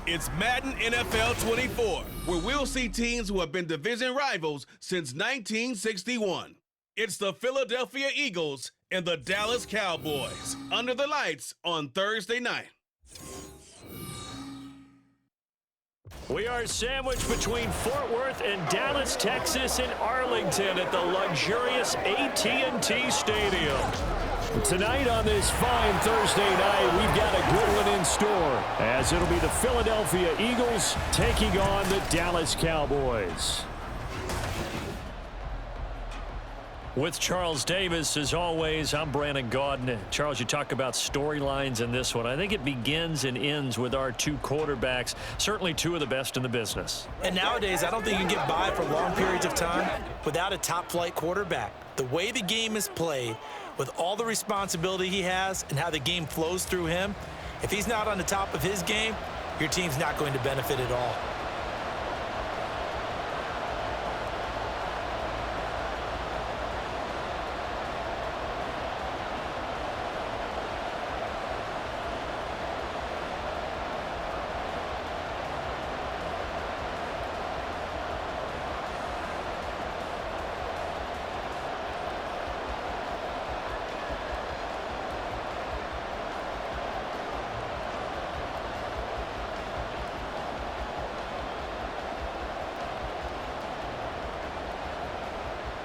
It's Madden NFL 24, where we'll see teams who have been division rivals since 1961. It's the Philadelphia Eagles and the Dallas Cowboys under the lights on Thursday night. We are sandwiched between Fort Worth and Dallas, Texas, in Arlington at the luxurious AT&T Stadium. Tonight on this fine Thursday night, we've got a good one in store, as it'll be the Philadelphia Eagles taking on the Dallas Cowboys. With Charles Davis, as always, I'm Brandon Gaudin. Charles, you talk about storylines in this one. I think it begins and ends with our two quarterbacks, certainly two of the best in the business. And nowadays, I don't think you can get by for long periods of time without a top-flight quarterback. The way the game is played, with all the responsibility he has and how the game flows through him, if he's not on the top of his game, your team's not going to benefit at all.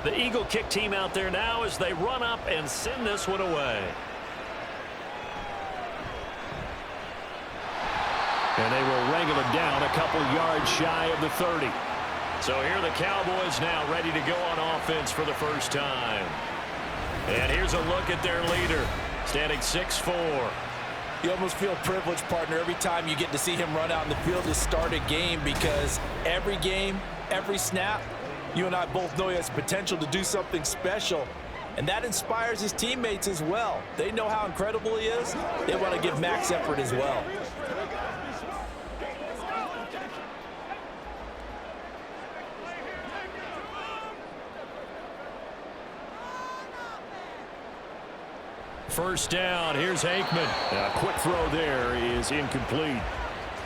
The Eagle kick team out there now as they run up and send this one away. And they will wrangle it down a couple yards shy of the 30. So here the Cowboys now ready to go on offense for the first time. And here's a look at their leader, standing 6'4". You almost feel privileged, partner, every time you get to see him run out in the field to start a game, because every game, every snap, you and I both know he has potential to do something special, and that inspires his teammates as well. They know how incredible he is. They want to give max effort as well. First down, here's Aikman. A quick throw there is incomplete.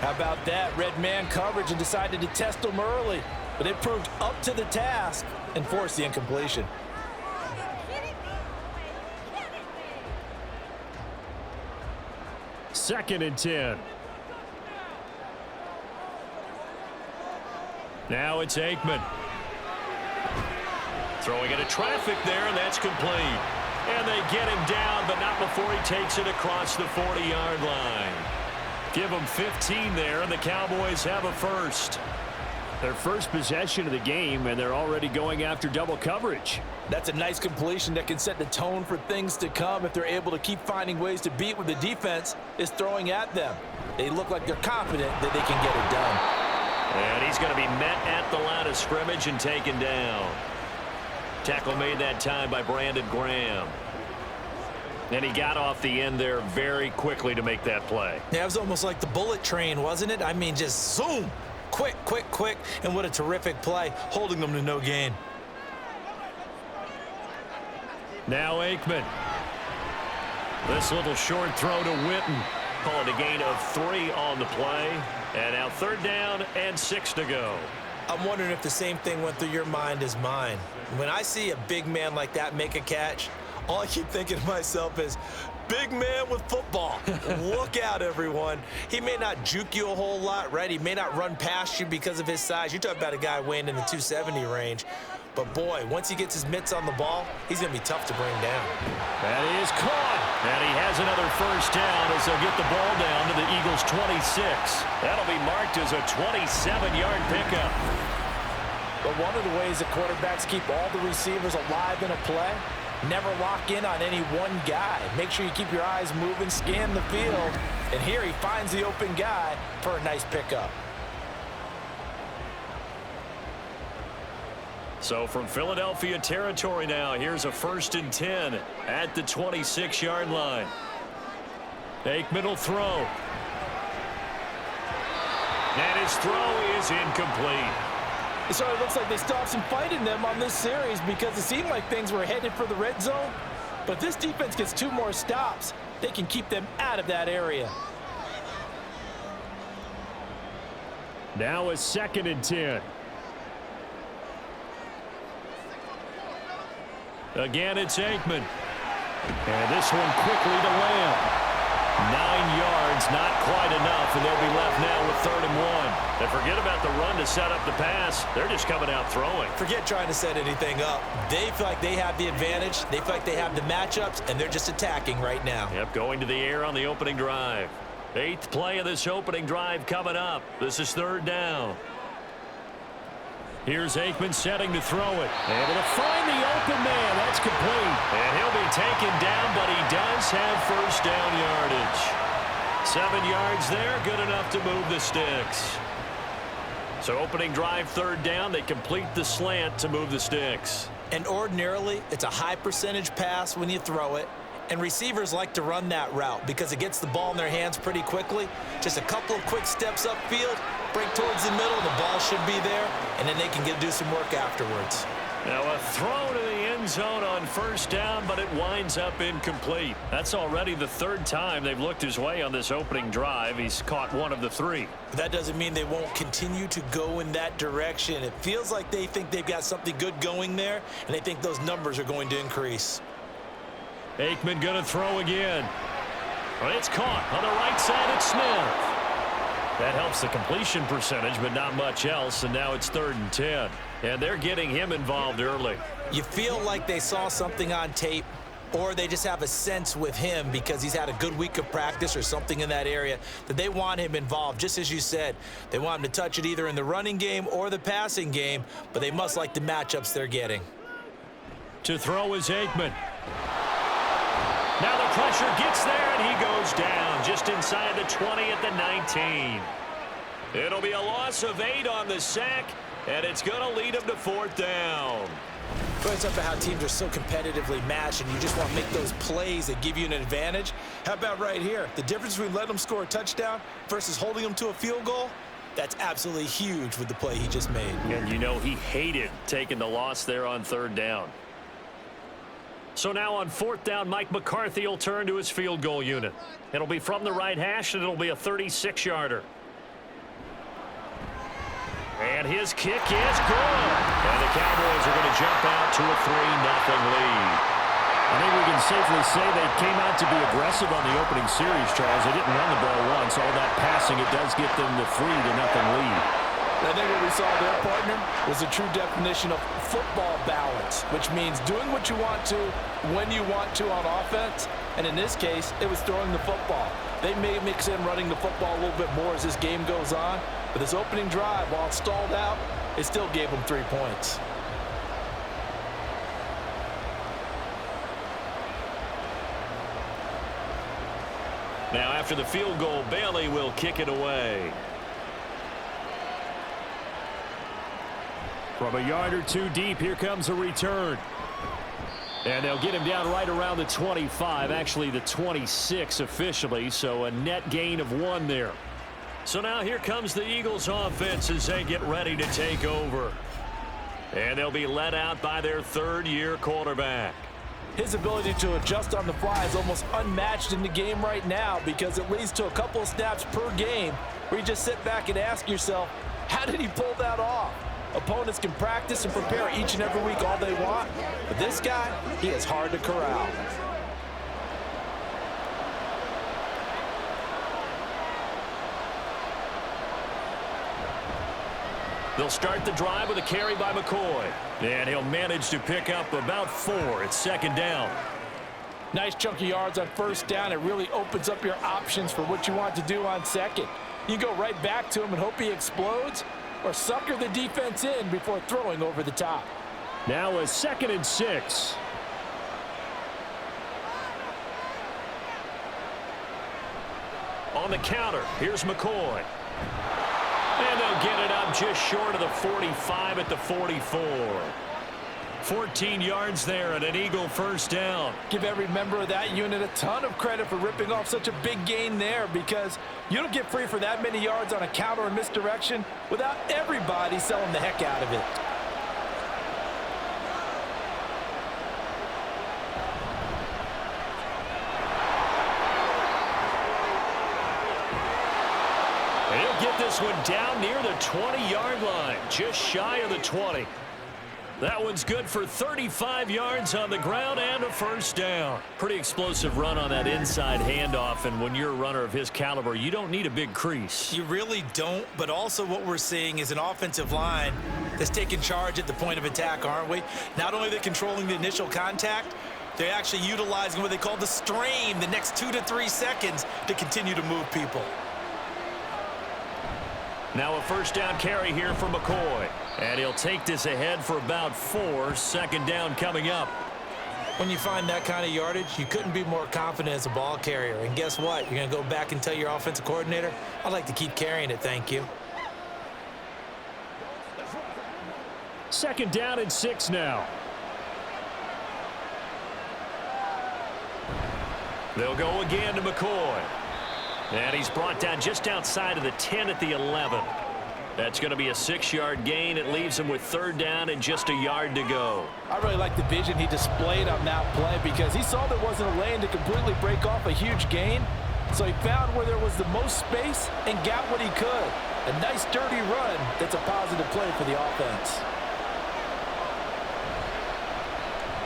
How about that? Red man coverage and decided to test him early. But it proved up to the task and forced the incompletion. Second and 10. Now it's Aikman. Throwing into traffic there, and that's complete. And they get him down, but not before he takes it across the 40-yard line. Give him 15 there, and the Cowboys have a first. Their first possession of the game, and they're already going after double coverage. That's a nice completion that can set the tone for things to come if they're able to keep finding ways to beat what the defense is throwing at them. They look like they're confident that they can get it done. And he's going to be met at the line of scrimmage and taken down. Tackle made that time by Brandon Graham. And he got off the end there very quickly to make that play. Yeah, it was almost like the bullet train, wasn't it? I mean, just zoom. Quick, quick, quick, and what a terrific play, holding them to no gain. Now Aikman. This little short throw to Witten. Call it a gain of 3 on the play. And now third down and 6 to go. I'm wondering if the same thing went through your mind as mine. When I see a big man like that make a catch, all I keep thinking to myself is, big man with football. Look out, everyone. He may not juke you a whole lot, right? He may not run past you because of his size. You're talking about a guy weighing in the 270 range. But, boy, once he gets his mitts on the ball, he's going to be tough to bring down. That is caught. And he has another first down as they'll get the ball down to the Eagles' 26. That'll be marked as a 27-yard pickup. But one of the ways that quarterbacks keep all the receivers alive in a play, never lock in on any one guy. Make sure you keep your eyes moving, scan the field. And here he finds the open guy for a nice pickup. So from Philadelphia territory now, here's a 1st and 10 at the 26-yard line. Aikman will throw. And his throw is incomplete. So it looks like they still have some fight in them on this series, because it seemed like things were headed for the red zone. But if this defense gets 2 more stops, they can keep them out of that area. Now a 2nd and 10. Again, it's Aikman. And this one quickly to Lamb. 9 yards, not quite enough, and they'll be left now with 3rd and 1. And forget about the run to set up the pass. They're just coming out throwing. Forget trying to set anything up. They feel like they have the advantage. They feel like they have the matchups, and they're just attacking right now. Yep, going to the air on the opening drive. 8th play of this opening drive coming up. This is 3rd down. Here's Aikman setting to throw it. Able to find the open man. That's complete. And he'll be taken down, but he does have 1st down yardage. 7 yards there, good enough to move the sticks. So opening drive 3rd down, they complete the slant to move the sticks. And ordinarily, it's a high percentage pass when you throw it. And receivers like to run that route because it gets the ball in their hands pretty quickly. Just a couple of quick steps upfield, break towards the middle, the ball should be there, and then they can do some work afterwards. Now a throw to the end zone on 1st down, but it winds up incomplete. That's already the 3rd time they've looked his way on this opening drive. He's caught 1 of the 3. But that doesn't mean they won't continue to go in that direction. It feels like they think they've got something good going there, and they think those numbers are going to increase. Aikman going to throw again. Well, it's caught on the right side. It's Smith. That helps the completion percentage, but not much else, and now it's 3rd and 10. And they're getting him involved early. You feel like they saw something on tape, or they just have a sense with him because he's had a good week of practice or something in that area that they want him involved. Just as you said, they want him to touch it either in the running game or the passing game, but they must like the matchups they're getting. To throw is Aikman. Now the pressure gets there, and he goes down just inside the 20 at the 19. It'll be a loss of 8 on the sack, and it's going to lead him to 4th down. It's up to how teams are so competitively matched, and you just want to make those plays that give you an advantage. How about right here? The difference between letting them score a touchdown versus holding them to a field goal, that's absolutely huge with the play he just made. And you know he hated taking the loss there on 3rd down. So now on 4th down, Mike McCarthy will turn to his field goal unit. It'll be from the right hash, and it'll be a 36-yarder. And his kick is good. And the Cowboys are going to jump out to a 3-0 lead. I think we can safely say they came out to be aggressive on the opening series, Charles. They didn't run the ball once. All that passing, it does get them the 3-0 lead. I think what we saw there, partner, was a true definition of football balance, which means doing what you want to when you want to on offense. And in this case, it was throwing the football. They may mix in running the football a little bit more as this game goes on. But this opening drive, while it stalled out, it still gave them 3 points. Now after the field goal, Bailey will kick it away. From a yard or 2 deep, here comes a return. And they'll get him down right around the 25, actually the 26 officially, so a net gain of 1 there. So now here comes the Eagles offense as they get ready to take over. And they'll be led out by their 3rd-year quarterback. His ability to adjust on the fly is almost unmatched in the game right now because it leads to a couple of snaps per game where you just sit back and ask yourself, how did he pull that off? Opponents can practice and prepare each and every week all they want, but this guy, he is hard to corral. They'll start the drive with a carry by McCoy. And he'll manage to pick up about 4. It's 2nd down. Nice chunky yards on 1st down. It really opens up your options for what you want to do on 2nd. You go right back to him and hope he explodes, or sucker the defense in before throwing over the top. Now a 2nd and 6. On the counter, here's McCoy. And they'll get it up just short of the 45 at the 44. 14 yards there and an Eagle 1st down. Give every member of that unit a ton of credit for ripping off such a big gain there because you don't get free for that many yards on a counter or misdirection without everybody selling the heck out of it. He'll they'll get this one down near the 20-yard line, just shy of the 20. That one's good for 35 yards on the ground and a first down. Pretty explosive run on that inside handoff, and when you're a runner of his caliber, you don't need a big crease. You really don't, but also what we're seeing is an offensive line that's taking charge at the point of attack, aren't we? Not only are they controlling the initial contact, they're actually utilizing what they call the strain, the next 2 to 3 seconds, to continue to move people. Now a first down carry here for McCoy. And he'll take this ahead for about 4. Second down coming up. When you find that kind of yardage, you couldn't be more confident as a ball carrier. And guess what? You're going to go back and tell your offensive coordinator, I'd like to keep carrying it, thank you. Second down and 6 now. They'll go again to McCoy. And he's brought down just outside of the 10 at the 11. That's going to be a 6-yard gain. It leaves him with third down and just a yard to go. I really like the vision he displayed on that play because he saw there wasn't a lane to completely break off a huge gain. So he found where there was the most space and got what he could. A nice, dirty run that's a positive play for the offense.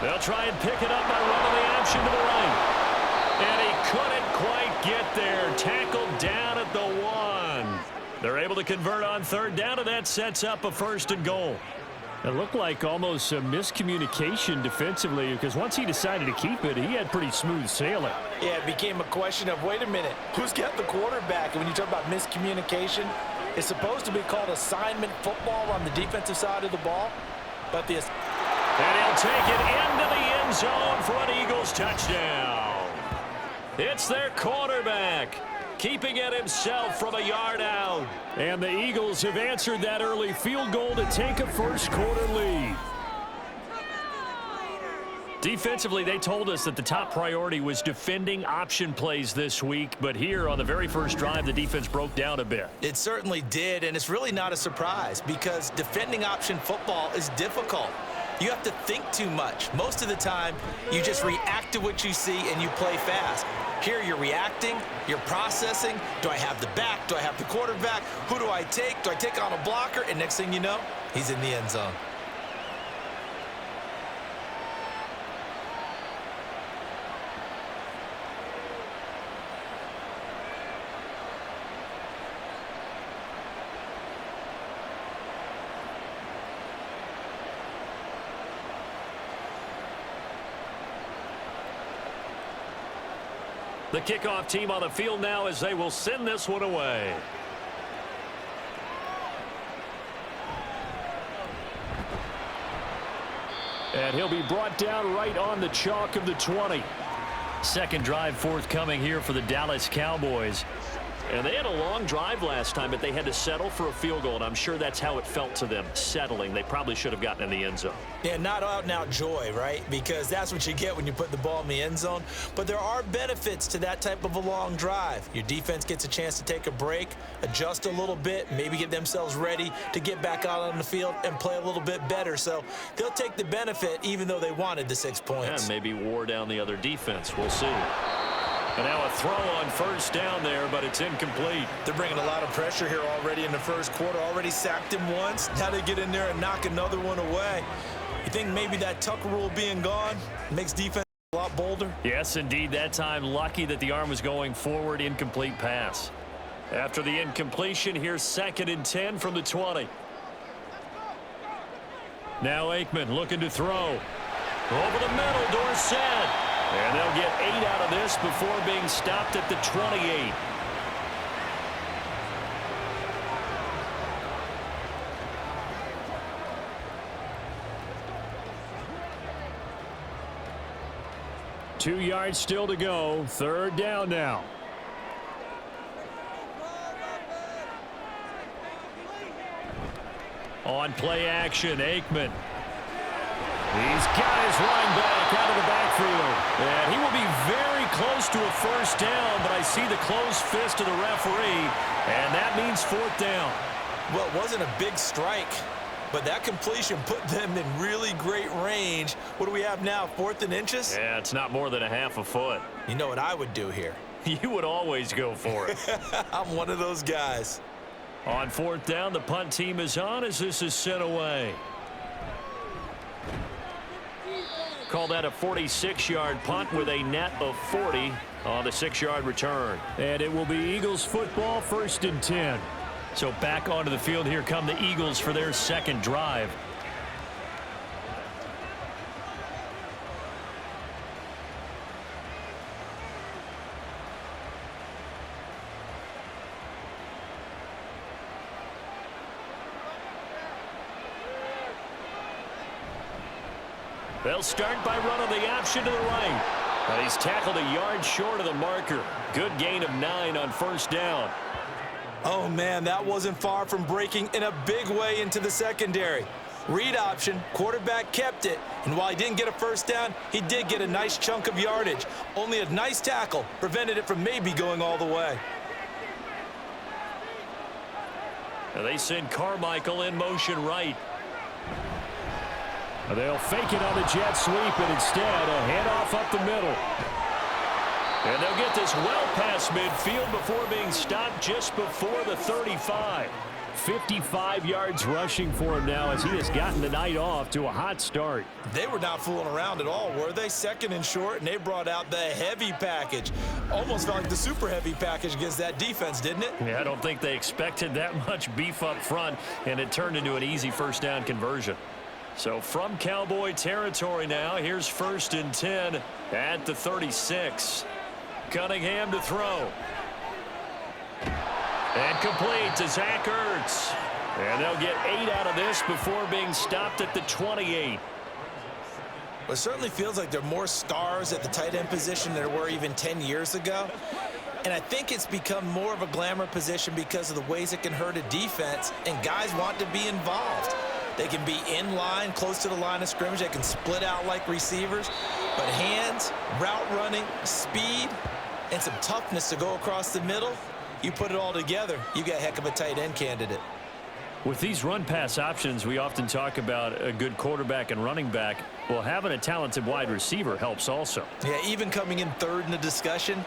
They'll try and pick it up by running the option to the right. And he couldn't quite get there. Tackled down at the 1. They're able to convert on third down, and that sets up a first and goal. It looked like almost a miscommunication defensively because once he decided to keep it, he had pretty smooth sailing. Yeah, it became a question of, wait a minute, who's got the quarterback? And when you talk about miscommunication, it's supposed to be called assignment football on the defensive side of the ball. But this... And he'll take it into the end zone for an Eagles touchdown. It's their quarterback, keeping it himself from a yard out. And the Eagles have answered that early field goal to take a first-quarter lead. Defensively, they told us that the top priority was defending option plays this week, but here on the very first drive, the defense broke down a bit. It certainly did, and it's really not a surprise because defending option football is difficult. You have to think too much. Most of the time, you just react to what you see and you play fast. Here you're reacting, you're processing. Do I have the back? Do I have the quarterback? Who do I take? Do I take on a blocker? And next thing you know, he's in the end zone. The kickoff team on the field now as they will send this one away. And he'll be brought down right on the chalk of the 20. Second drive forthcoming here for the Dallas Cowboys. And they had a long drive last time, but they had to settle for a field goal, and I'm sure that's how it felt to them, settling. They probably should have gotten in the end zone. Yeah, not out-and-out joy, right? Because that's what you get when you put the ball in the end zone. But there are benefits to that type of a long drive. Your defense gets a chance to take a break, adjust a little bit, maybe get themselves ready to get back out on the field and play a little bit better. So they'll take the benefit even though they wanted the 6 points. And maybe wore down the other defense. We'll see. And now a throw on first down there, but it's incomplete. They're bringing a lot of pressure here already in the first quarter. Already sacked him once. Now they get in there and knock another one away. You think maybe that Tucker rule being gone makes defense a lot bolder? Yes, indeed. That time, lucky that the arm was going forward. Incomplete pass. After the incompletion, here's 2nd and 10 from the 20. Now Aikman looking to throw. Over the middle, Dorsett. And they'll get 8 out of this before being stopped at the 28. Two yards still to go. Third down now. On play action, Aikman. He's got his running back out of the backfield. And he will be very close to a first down, but I see the closed fist of the referee, and that means 4th down. Well, it wasn't a big strike, but that completion put them in really great range. What do we have now, 4th and inches? Yeah, it's not more than a half a foot. You know what I would do here? You would always go for it. I'm one of those guys. On 4th down, the punt team is on as this is sent away. Call that a 46-yard punt with a net of 40 on the 6-yard return. And it will be Eagles football, 1st and 10. So back onto the field, here come the Eagles for their second drive. They'll start by running the option to the right. And he's tackled a yard short of the marker. Good gain of 9 on 1st down. Oh, man, that wasn't far from breaking in a big way into the secondary. Read option, quarterback kept it, and while he didn't get a 1st down, he did get a nice chunk of yardage. Only a nice tackle prevented it from maybe going all the way. And they send Carmichael in motion right. They'll fake it on the jet sweep, and instead a handoff up the middle. And they'll get this well past midfield before being stopped just before the 35. 55 yards rushing for him now as he has gotten the night off to a hot start. They were not fooling around at all, were they? 2nd and short, and they brought out the heavy package. Almost felt like the super heavy package against that defense, didn't it? Yeah, I don't think they expected that much beef up front, and it turned into an easy 1st down conversion. So from Cowboy territory now, here's 1st and 10 at the 36. Cunningham to throw. And complete to Zach Ertz. And they'll get 8 out of this before being stopped at the 28. Well, it certainly feels like there are more stars at the tight end position than there were even 10 years ago. And I think it's become more of a glamour position because of the ways it can hurt a defense, and guys want to be involved. They can be in line, close to the line of scrimmage. They can split out like receivers. But hands, route running, speed, and some toughness to go across the middle, you put it all together, you got a heck of a tight end candidate. With these run-pass options, we often talk about a good quarterback and running back. Well, having a talented wide receiver helps also. Yeah, even coming in 3rd in the discussion,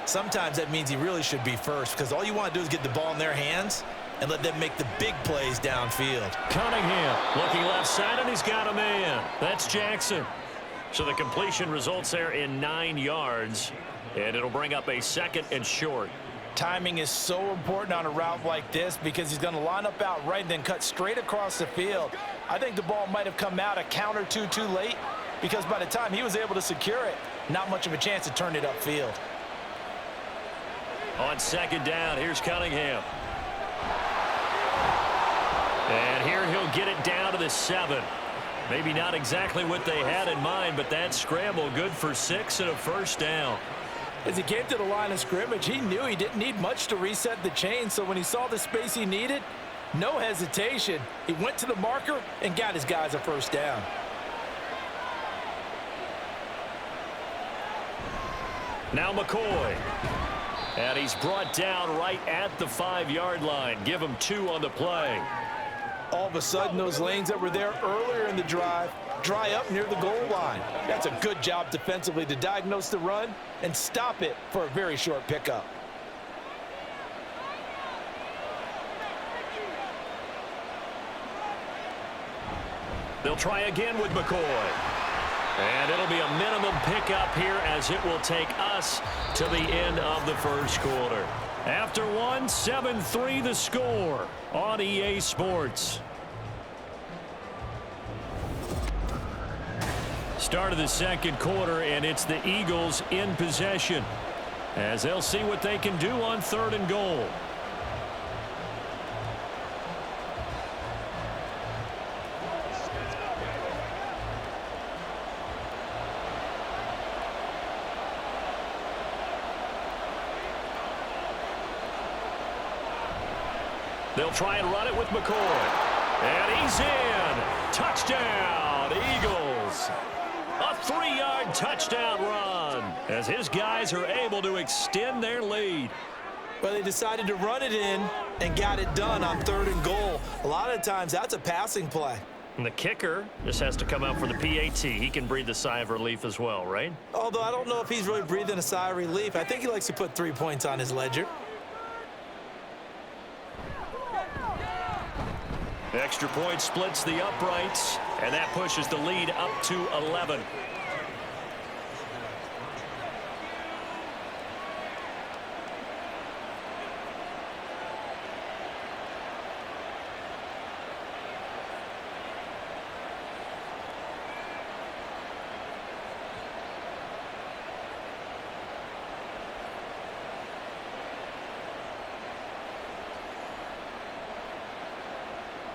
sometimes that means he really should be 1st, because all you want to do is get the ball in their hands and let them make the big plays downfield. Cunningham looking left side, and he's got a man. That's Jackson. So the completion results there in 9 yards, and it'll bring up a 2nd and short. Timing is so important on a route like this because he's going to line up out right and then cut straight across the field. I think the ball might have come out a count or two too late because by the time he was able to secure it, not much of a chance to turn it upfield. On 2nd down, here's Cunningham. And here he'll get it down to the 7. Maybe not exactly what they had in mind, but that scramble good for 6 and a 1st down. As he came to the line of scrimmage, he knew he didn't need much to reset the chain, so when he saw the space he needed, no hesitation. He went to the marker and got his guys a 1st down. Now McCoy. And he's brought down right at the 5-yard line. Give him 2 on the play. All of a sudden, those lanes that were there earlier in the drive dry up near the goal line. That's a good job defensively to diagnose the run and stop it for a very short pickup. They'll try again with McCoy. And it'll be a minimum pickup here as it will take us to the end of the 1st quarter. After 1, 7-3 the score on EA Sports. Start of the 2nd quarter, and it's the Eagles in possession as they'll see what they can do on 3rd and goal. They'll try and run it with McCoy. And he's in. Touchdown, Eagles. A 3-yard touchdown run as his guys are able to extend their lead. Well, they decided to run it in and got it done on 3rd and goal. A lot of times, that's a passing play. And the kicker just has to come out for the PAT. He can breathe a sigh of relief as well, right? Although I don't know if he's really breathing a sigh of relief. I think he likes to put 3 points on his ledger. Extra point splits the uprights, and that pushes the lead up to 11.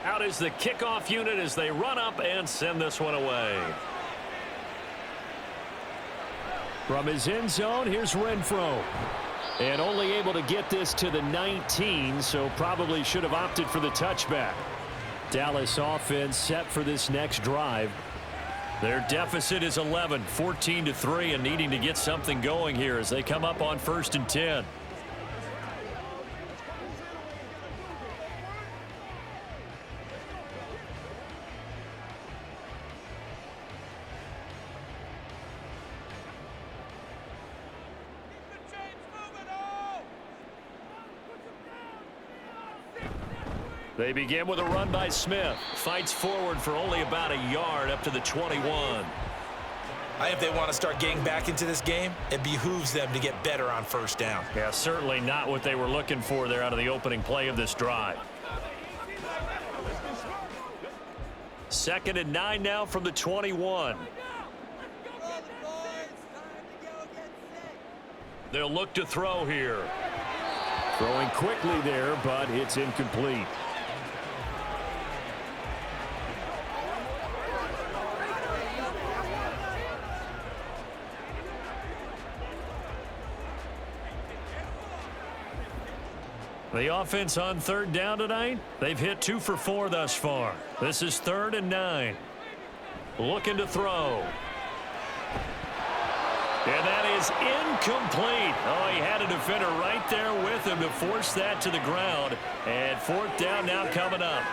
Out is the kickoff unit as they run up and send this one away. From his end zone, here's Renfro. And only able to get this to the 19, so probably should have opted for the touchback. Dallas offense set for this next drive. Their deficit is 11, 14-3, and needing to get something going here as they come up on 1st and 10. They begin with a run by Smith. Fights forward for only about a yard up to the 21. If they want to start getting back into this game, it behooves them to get better on 1st down. Yeah, certainly not what they were looking for there out of the opening play of this drive. 2nd and 9 now from the 21. They'll look to throw here. Throwing quickly there, but it's incomplete. The offense on 3rd down tonight, they've hit 2 for 4 thus far. This is 3rd and 9. Looking to throw. And that is incomplete. Oh, he had a defender right there with him to force that to the ground. And 4th down now coming up.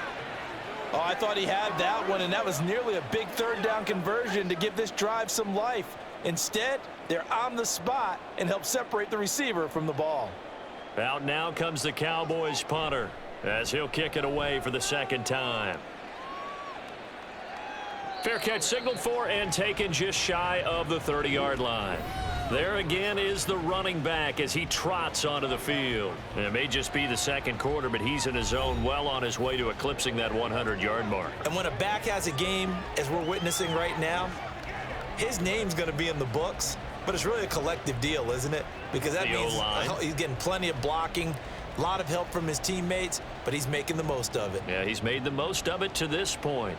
Oh, I thought he had that one, and that was nearly a big 3rd down conversion to give this drive some life. Instead, they're on the spot and help separate the receiver from the ball. Out now comes the Cowboys punter as he'll kick it away for the 2nd time. Fair catch signaled for and taken just shy of the 30-yard line. There again is the running back as he trots onto the field. And it may just be the 2nd quarter, but he's in his zone, well on his way to eclipsing that 100-yard mark. And when a back has a game, as we're witnessing right now, his name's going to be in the books, but it's really a collective deal, isn't it? Because that means he's getting plenty of blocking, a lot of help from his teammates, but he's making the most of it. Yeah, he's made the most of it to this point.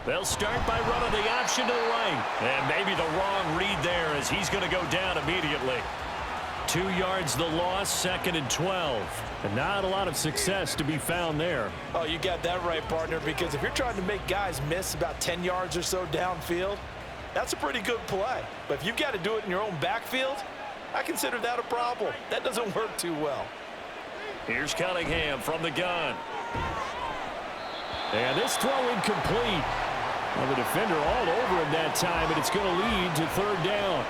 They'll start by running the option to the right. And maybe the wrong read there as he's going to go down immediately. 2 yards the loss, 2nd and 12. And not a lot of success to be found there. Oh, you got that right, partner, because if you're trying to make guys miss about 10 yards or so downfield, that's a pretty good play. But if you've got to do it in your own backfield, I consider that a problem. That doesn't work too well. Here's Cunningham from the gun. And this throw incomplete. Well, the defender all over him that time, and it's going to lead to 3rd down.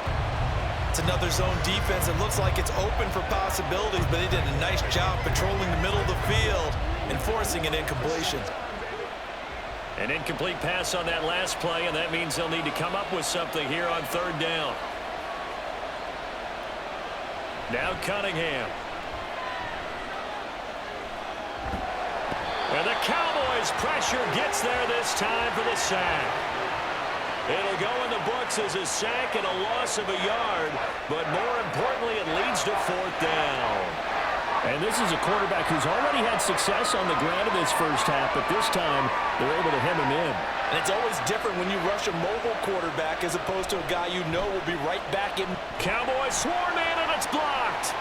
It's another zone defense. It looks like it's open for possibilities, but they did a nice job patrolling the middle of the field and forcing an incompletion. An incomplete pass on that last play, and that means they'll need to come up with something here on 3rd down. Now Cunningham. And the Cowboys pressure gets there this time for the sack. It'll go in the books as a sack and a loss of a yard, but more importantly, it leads to 4th down. And this is a quarterback who's already had success on the ground in this first half, but this time they're able to hem him in. And it's always different when you rush a mobile quarterback as opposed to a guy you know will be right back in. Cowboys swarm in, and it's blocked.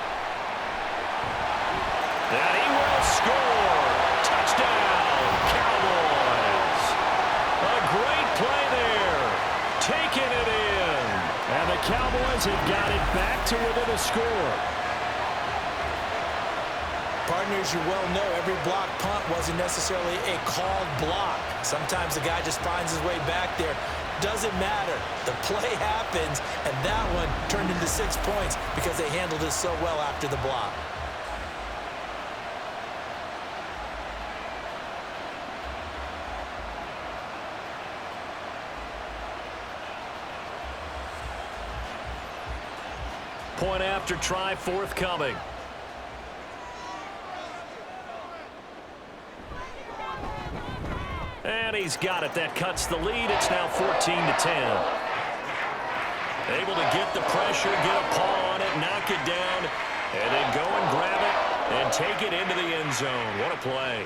And he will score. Touchdown, Cowboys. A great play there. Taking it in. And the Cowboys have got it back to within a score. Partners, you well know every block punt wasn't necessarily a called block. Sometimes the guy just finds his way back there. Doesn't matter. The play happens, and that one turned into 6 points because they handled it so well after the block. Point after try forthcoming. And he's got it. That cuts the lead. It's now 14-10. Able to get the pressure, get a paw on it, knock it down, and then go and grab it and take it into the end zone. What a play.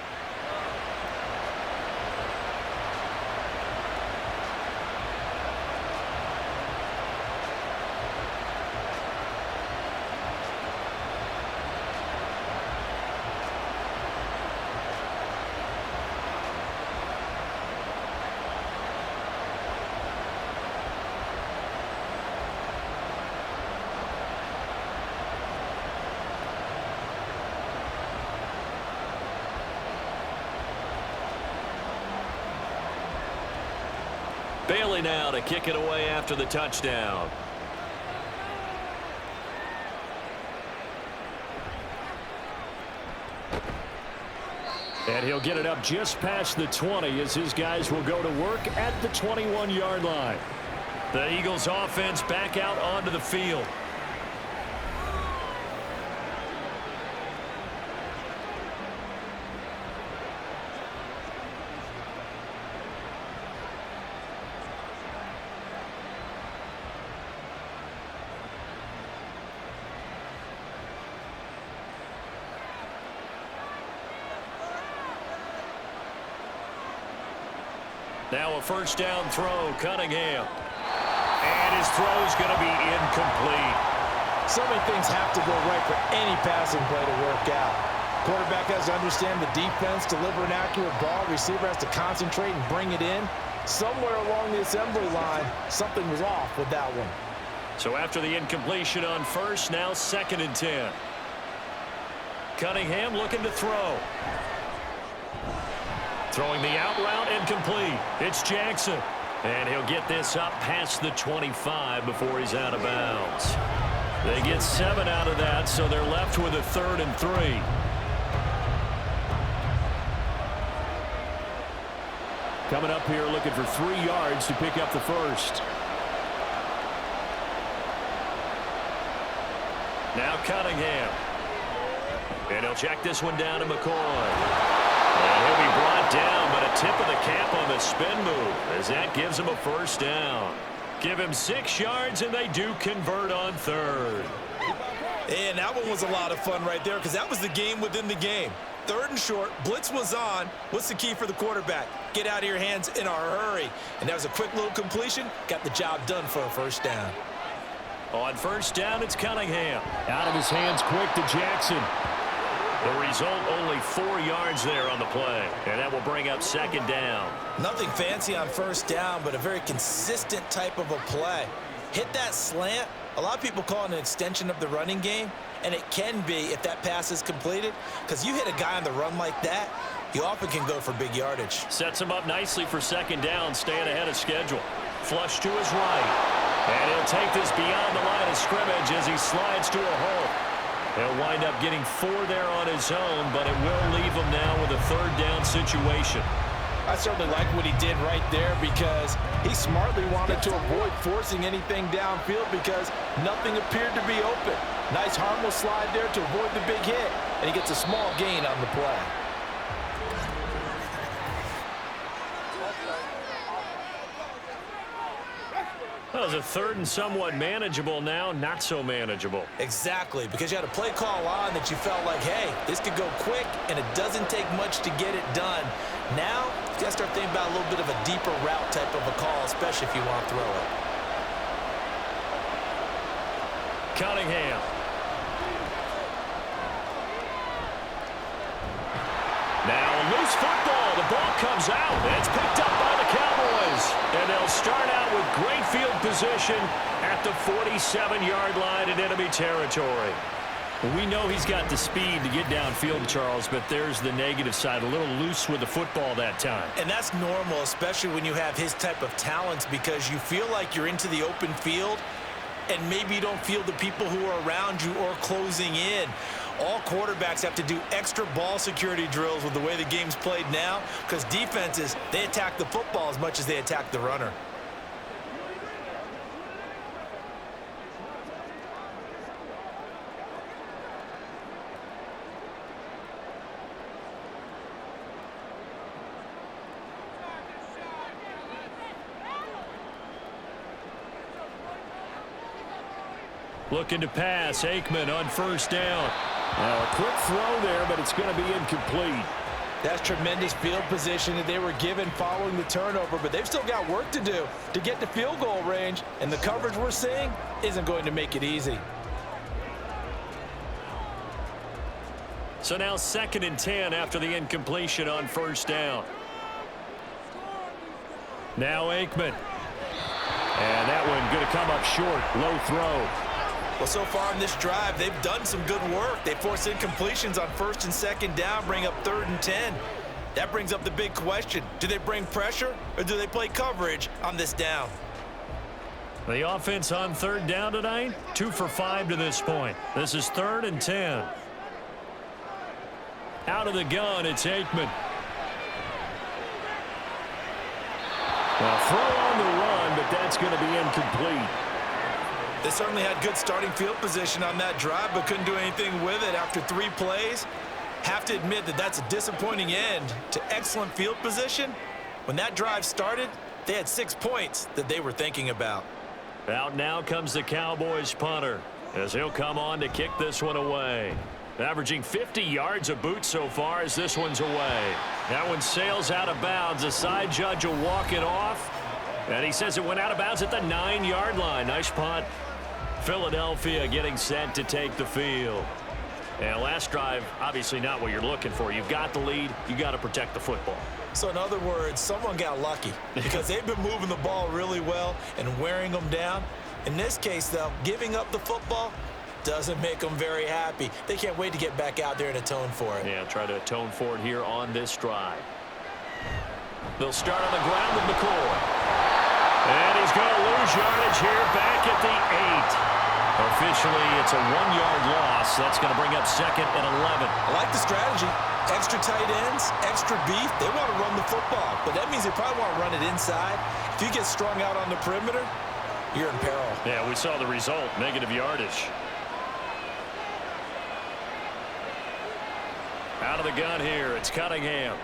Bailey now to kick it away after the touchdown. And he'll get it up just past the 20 as his guys will go to work at the 21-yard line. The Eagles offense back out onto the field. Now a first down throw, Cunningham. And his throw is going to be incomplete. So many things have to go right for any passing play to work out. Quarterback has to understand the defense, deliver an accurate ball. Receiver has to concentrate and bring it in. Somewhere along the assembly line, something was off with that one. So after the incompletion on first, now 2nd and 10. Cunningham looking to throw. Throwing the out route incomplete. It's Jackson. And he'll get this up past the 25 before he's out of bounds. They get 7 out of that, so they're left with a 3rd and 3. Coming up here looking for 3 yards to pick up the first. Now Cunningham. And he'll check this one down to McCoy. And he'll be brought down, but a tip of the cap on the spin move as that gives him a first down. Give him 6 yards, and they do convert on 3rd. And that one was a lot of fun right there because that was the game within the game. 3rd and short, blitz was on. What's the key for the quarterback? Get out of your hands in a hurry. And that was a quick little completion. Got the job done for a first down. On first down, it's Cunningham. Out of his hands quick to Jackson. The result, only 4 yards there on the play. And that will bring up 2nd down. Nothing fancy on first down, but a very consistent type of a play. Hit that slant. A lot of people call it an extension of the running game, and it can be if that pass is completed, because you hit a guy on the run like that, you often can go for big yardage. Sets him up nicely for 2nd down, staying ahead of schedule. Flush to his right. And he'll take this beyond the line of scrimmage as he slides to a hole. He'll wind up getting 4 there on his own, but it will leave him now with a 3rd down situation. I certainly like what he did right there because he smartly wanted to avoid forcing anything downfield because nothing appeared to be open. Nice harmless slide there to avoid the big hit, and he gets a small gain on the play. Well, it was a 3rd and somewhat manageable, now not so manageable. Exactly, because you had a play call on that you felt like, hey, this could go quick, and it doesn't take much to get it done. Now, you got to start thinking about a little bit of a deeper route type of a call, especially if you want to throw it. Cunningham. Now a loose football. The ball comes out. It's picked up by the Cowboys. And they'll start out with great field position at the 47-yard line in enemy territory. We know he's got the speed to get downfield, Charles, but there's the negative side. A little loose with the football that time. And that's normal, especially when you have his type of talents, because you feel like you're into the open field and maybe you don't feel the people who are around you or closing in. All quarterbacks have to do extra ball security drills with the way the game's played now, because defenses, they attack the football as much as they attack the runner. Looking to pass. Aikman on first down. Now a quick throw there, but it's going to be incomplete. That's tremendous field position that they were given following the turnover, but they've still got work to do to get to field goal range, and the coverage we're seeing isn't going to make it easy. So now 2nd and 10 after the incompletion on first down. Now Aikman. And that one going to come up short. Low throw. Well, so far in this drive, they've done some good work. They force incompletions on 1st and 2nd down, bring up 3rd and 10. That brings up the big question. Do they bring pressure or do they play coverage on this down? The offense on 3rd down tonight, 2 for 5 to this point. This is 3rd and 10. Out of the gun, it's Aikman. Well, throw on the run, but that's going to be incomplete. They certainly had good starting field position on that drive, but couldn't do anything with it after 3 plays. Have to admit that that's a disappointing end to excellent field position. When that drive started, they had 6 points that they were thinking about. Out now comes the Cowboys punter as he'll come on to kick this one away. Averaging 50 yards a boot so far as this one's away. That one sails out of bounds. The side judge will walk it off. And he says it went out of bounds at the 9-yard line. Nice punt. Philadelphia getting set to take the field. And last drive, obviously not what you're looking for. You've got the lead. You got to protect the football. So in other words, someone got lucky because they've been moving the ball really well and wearing them down. In this case, though, giving up the football doesn't make them very happy. They can't wait to get back out there and atone for it. Yeah, try to atone for it here on this drive. They'll start on the ground with McCoy. And he's going to lose yardage here back at the 8. Officially, it's a 1-yard loss. That's going to bring up 2nd and 11. I like the strategy. Extra tight ends, extra beef. They want to run the football, but that means they probably want to run it inside. If you get strung out on the perimeter, you're in peril. Yeah, we saw the result, negative yardage. Out of the gun here, it's Cunningham.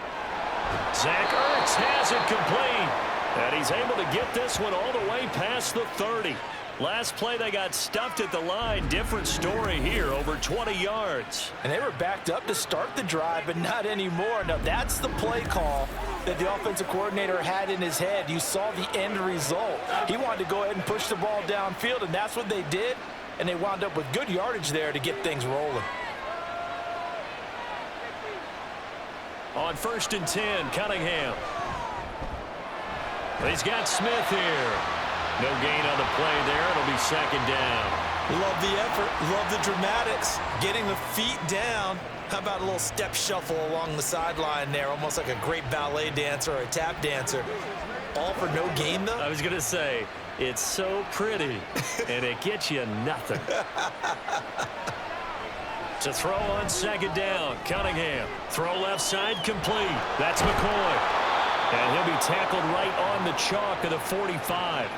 Zach Ertz has it complete. And he's able to get this one all the way past the 30. Last play, they got stuffed at the line. Different story here, over 20 yards. And they were backed up to start the drive, but not anymore. Now, that's the play call that the offensive coordinator had in his head. You saw the end result. He wanted to go ahead and push the ball downfield, and that's what they did. And they wound up with good yardage there to get things rolling. On 1st and 10, Cunningham. He's got Smith here. No gain on the play there. It'll be 2nd down. Love the effort. Love the dramatics. Getting the feet down. How about a little step shuffle along the sideline there? Almost like a great ballet dancer or a tap dancer. All for no gain, though? I was going to say, it's so pretty, and it gets you nothing. To throw on 2nd down, Cunningham. Throw left side complete. That's McCoy. And he'll be tackled right on the chalk of the 45.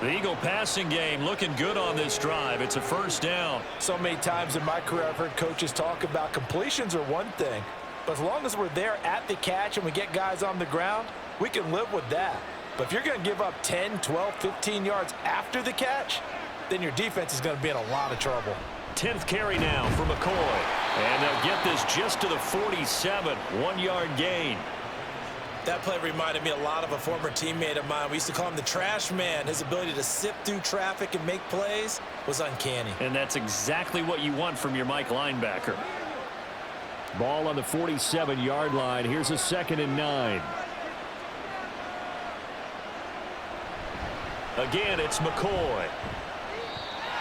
The Eagle passing game looking good on this drive. It's a 1st down. So many times in my career I've heard coaches talk about completions are one thing, but as long as we're there at the catch and we get guys on the ground, we can live with that. But if you're going to give up 10, 12, 15 yards after the catch, then your defense is going to be in a lot of trouble. 10th carry now for McCoy. And they'll get this just to the 47. 1-yard gain. That play reminded me a lot of a former teammate of mine. We used to call him the trash man. His ability to sift through traffic and make plays was uncanny. And that's exactly what you want from your Mike linebacker. Ball on the 47-yard line. Here's a 2nd and 9. Again, it's McCoy.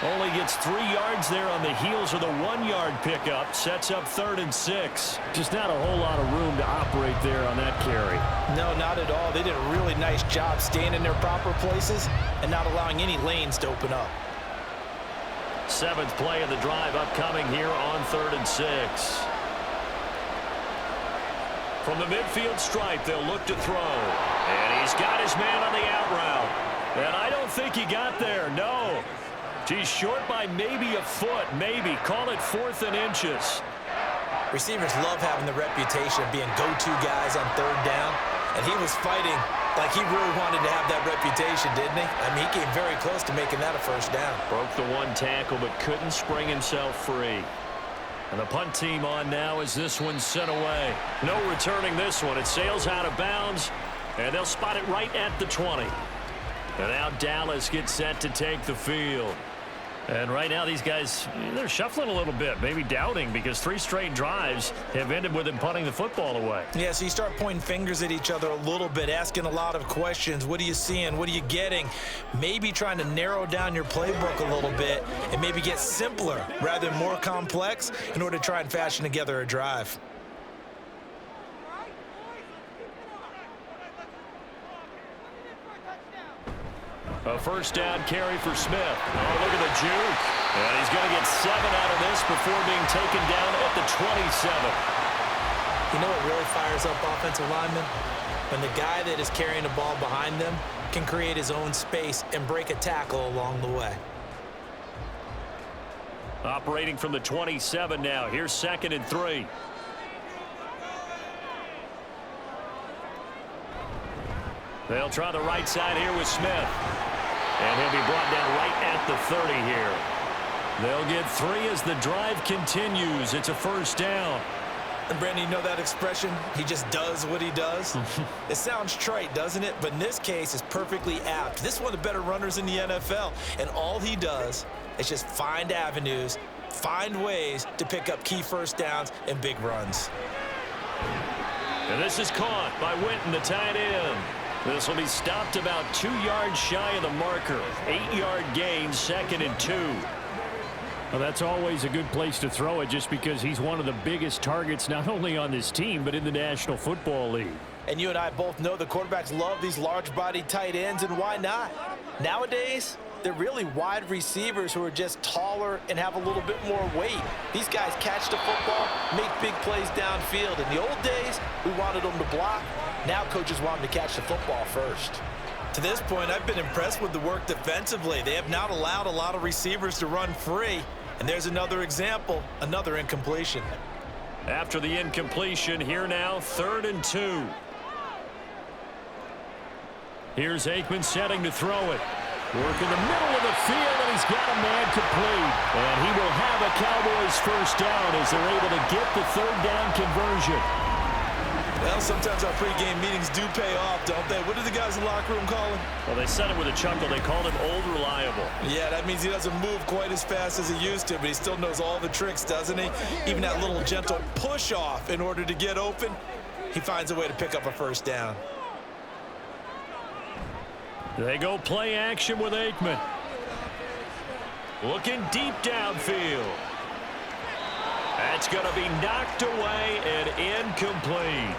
Only gets 3 yards there on the heels of the 1-yard pickup. Sets up 3rd and 6. Just not a whole lot of room to operate there on that carry. No, not at all. They did a really nice job staying in their proper places and not allowing any lanes to open up. 7th play of the drive upcoming here on 3rd and 6. From the midfield stripe, they'll look to throw. And he's got his man on the out route. And I don't think he got there, no. He's short by maybe a foot, maybe. Call it 4th and inches. Receivers love having the reputation of being go-to guys on 3rd down. And he was fighting like he really wanted to have that reputation, didn't he? I mean, he came very close to making that a 1st down. Broke the 1 tackle, but couldn't spring himself free. And the punt team on now as this one's sent away. No returning this one. It sails out of bounds, and they'll spot it right at the 20. And now Dallas gets set to take the field. And right now these guys, they're shuffling a little bit, maybe doubting, because 3 straight drives have ended with them punting the football away. Yeah, so you start pointing fingers at each other a little bit, asking a lot of questions. What are you seeing? What are you getting? Maybe trying to narrow down your playbook a little bit and maybe get simpler rather than more complex in order to try and fashion together a drive. A 1st down carry for Smith. Oh, look at the juke. And he's going to get 7 out of this before being taken down at the 27. You know what really fires up offensive linemen? When the guy that is carrying the ball behind them can create his own space and break a tackle along the way. Operating from the 27 now. Here's 2nd and 3. They'll try the right side here with Smith. And he'll be brought down right at the 30 here. They'll get 3 as the drive continues. It's a 1st down. And Brandon, you know that expression? He just does what he does. It sounds trite, doesn't it? But in this case, it's perfectly apt. This is one of the better runners in the NFL. And all he does is just find avenues, find ways to pick up key 1st downs and big runs. And this is caught by Winton, the tight end. This will be stopped about 2 yards shy of the marker. 8-yard gain, 2nd and 2. Well, that's always a good place to throw it just because he's one of the biggest targets not only on this team but in the National Football League. And you and I both know the quarterbacks love these large-bodied tight ends, and why not? Nowadays, they're really wide receivers who are just taller and have a little bit more weight. These guys catch the football, make big plays downfield. In the old days, we wanted them to block. Now coaches want them to catch the football first. To this point, I've been impressed with the work defensively. They have not allowed a lot of receivers to run free. And there's another example, another incompletion. After the incompletion, here now, 3rd and 2. Here's Aikman setting to throw it. Work in the middle of the field, and he's got a man complete. And he will have a Cowboys 1st down as they're able to get the 3rd down conversion. Well, sometimes our pregame meetings do pay off, don't they? What do the guys in the locker room call him? Well, they said it with a chuckle. They called him Old Reliable. Yeah, that means he doesn't move quite as fast as he used to, but he still knows all the tricks, doesn't he? Even that little gentle push-off in order to get open, he finds a way to pick up a 1st down. They go play action with Aikman. Looking deep downfield. That's going to be knocked away and incomplete.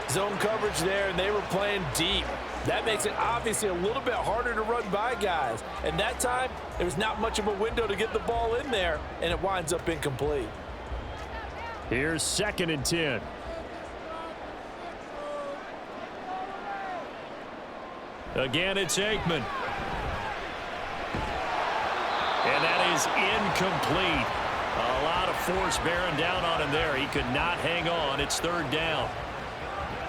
Zone coverage there, and they were playing deep. That makes it obviously a little bit harder to run by guys. And that time, there was not much of a window to get the ball in there, and it winds up incomplete. Here's 2nd and 10. Again, it's Aikman. And that is incomplete. A lot of force bearing down on him there. He could not hang on. It's 3rd down.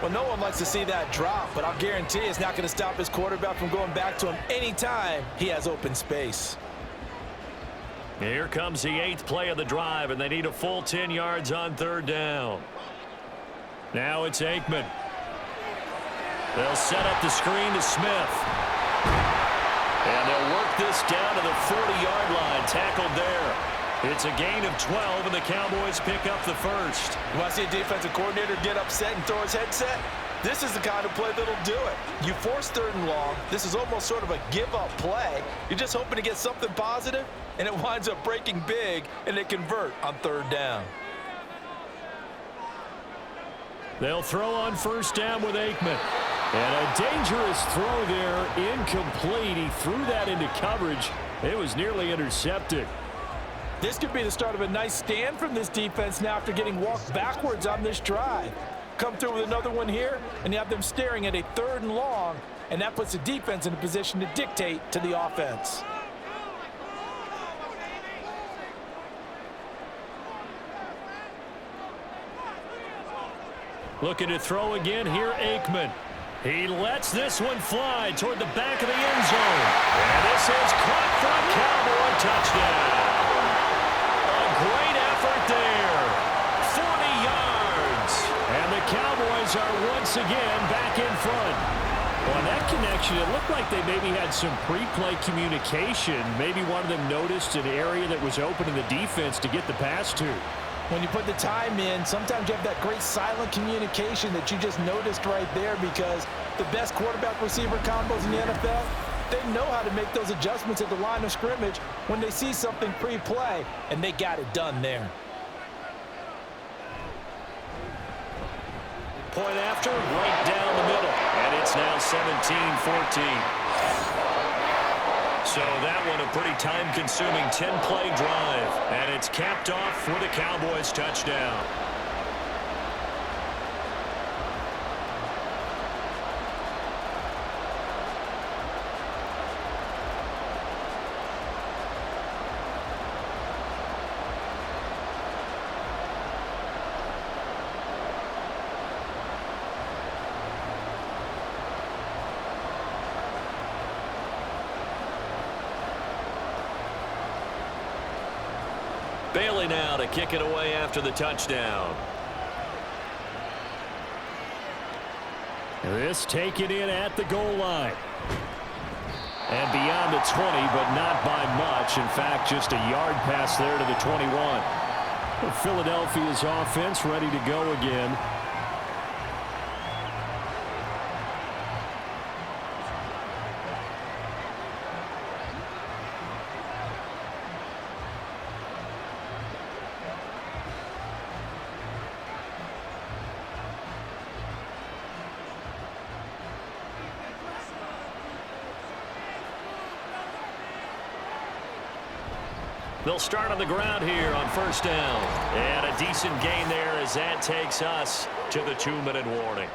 Well, no one likes to see that drop, but I'll guarantee it's not going to stop his quarterback from going back to him anytime he has open space. Here comes the 8th play of the drive, and they need a full 10 yards on 3rd down. Now it's Aikman. They'll set up the screen to Smith. And they'll work this down to the 40-yard line. Tackled there. It's a gain of 12, and the Cowboys pick up the 1st. You want to see a defensive coordinator get upset and throw his headset? This is the kind of play that'll do it. You force 3rd and long. This is almost sort of a give-up play. You're just hoping to get something positive, and it winds up breaking big, and they convert on 3rd down. They'll throw on 1st down with Aikman. And a dangerous throw there, incomplete. He threw that into coverage. It was nearly intercepted. This could be the start of a nice stand from this defense now after getting walked backwards on this drive. Come through with another one here, and you have them staring at a 3rd and long, and that puts the defense in a position to dictate to the offense. Looking to throw again here, Aikman. He lets this one fly toward the back of the end zone. And this is caught for a Cowboy touchdown. A great effort there. 40 yards. And the Cowboys are once again back in front. On that connection, it looked like they maybe had some pre-play communication. Maybe one of them noticed an area that was open in the defense to get the pass to. When you put the time in, sometimes you have that great silent communication that you just noticed right there, because the best quarterback-receiver combos in the NFL, they know how to make those adjustments at the line of scrimmage when they see something pre-play, and they got it done there. Point after, right down the middle, and it's now 17-14. So that one a pretty time-consuming 10-play drive, and it's capped off with a Cowboys touchdown. Bailey now to kick it away after the touchdown. This taken in at the goal line. And beyond the 20, but not by much. In fact, just a yard pass there to the 21. Philadelphia's offense ready to go again. They'll start on the ground here on 1st down. And a decent gain there as that takes us to the 2-minute warning.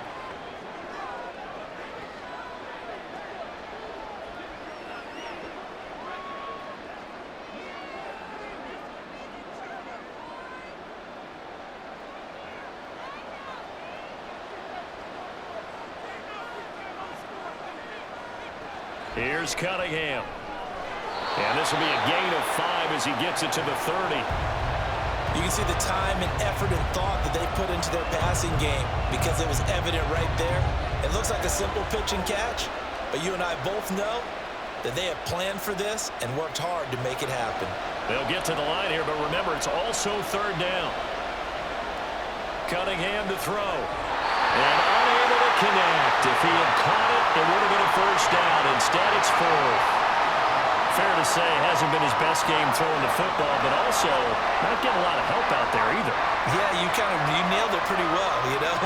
Here's Cunningham. And this will be a gain of 5 as he gets it to the 30. You can see the time and effort and thought that they put into their passing game, because it was evident right there. It looks like a simple pitch and catch, but you and I both know that they have planned for this and worked hard to make it happen. They'll get to the line here, but remember, it's also 3rd down. Cunningham to throw. And unable to connect. If he had caught it, it would have been a 1st down. Instead, it's 4th. Fair to say, hasn't been his best game throwing the football, but also not getting a lot of help out there either. Yeah, you nailed it pretty well, you know.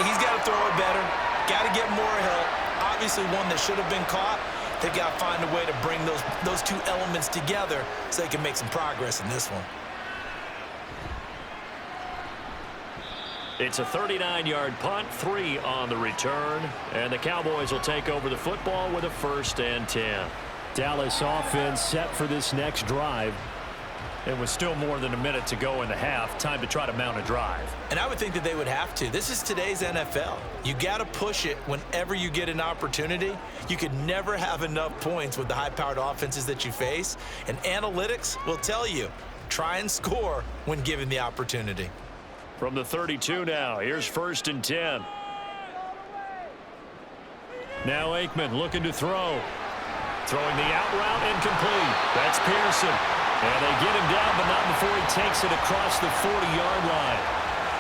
He's got to throw it better, got to get more help. Obviously one that should have been caught. They got to find a way to bring those two elements together so they can make some progress in this one. It's a 39-yard punt, 3 on the return, and the Cowboys will take over the football with a 1st and 10. Dallas offense set for this next drive. It was still more than a minute to go in the half. Time to try to mount a drive. And I would think that they would have to. This is today's NFL. You got to push it whenever you get an opportunity. You could never have enough points with the high-powered offenses that you face. And analytics will tell you, try and score when given the opportunity. From the 32 now, here's 1st and 10. Now Aikman looking to throw. Throwing the out route incomplete. That's Pearson. And they get him down, but not before he takes it across the 40-yard line.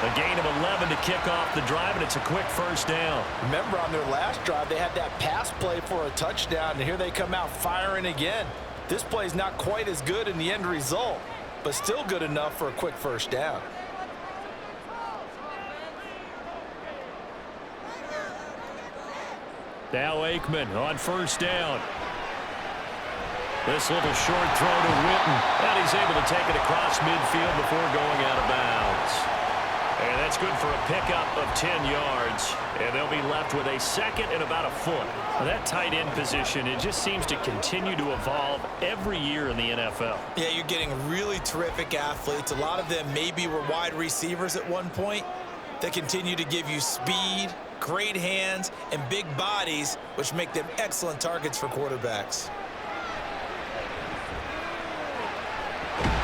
A gain of 11 to kick off the drive, and it's a quick first down. Remember, on their last drive, they had that pass play for a touchdown, and here they come out firing again. This play is not quite as good in the end result, but still good enough for a quick first down. Now Aikman on first down. This little short throw to Witten, and he's able to take it across midfield before going out of bounds. And that's good for a pickup of 10 yards, and they'll be left with a second and about a foot. Now that tight end position, it just seems to continue to evolve every year in the NFL. Yeah, you're getting really terrific athletes. A lot of them maybe were wide receivers at one point. They continue to give you speed, great hands, and big bodies, which make them excellent targets for quarterbacks.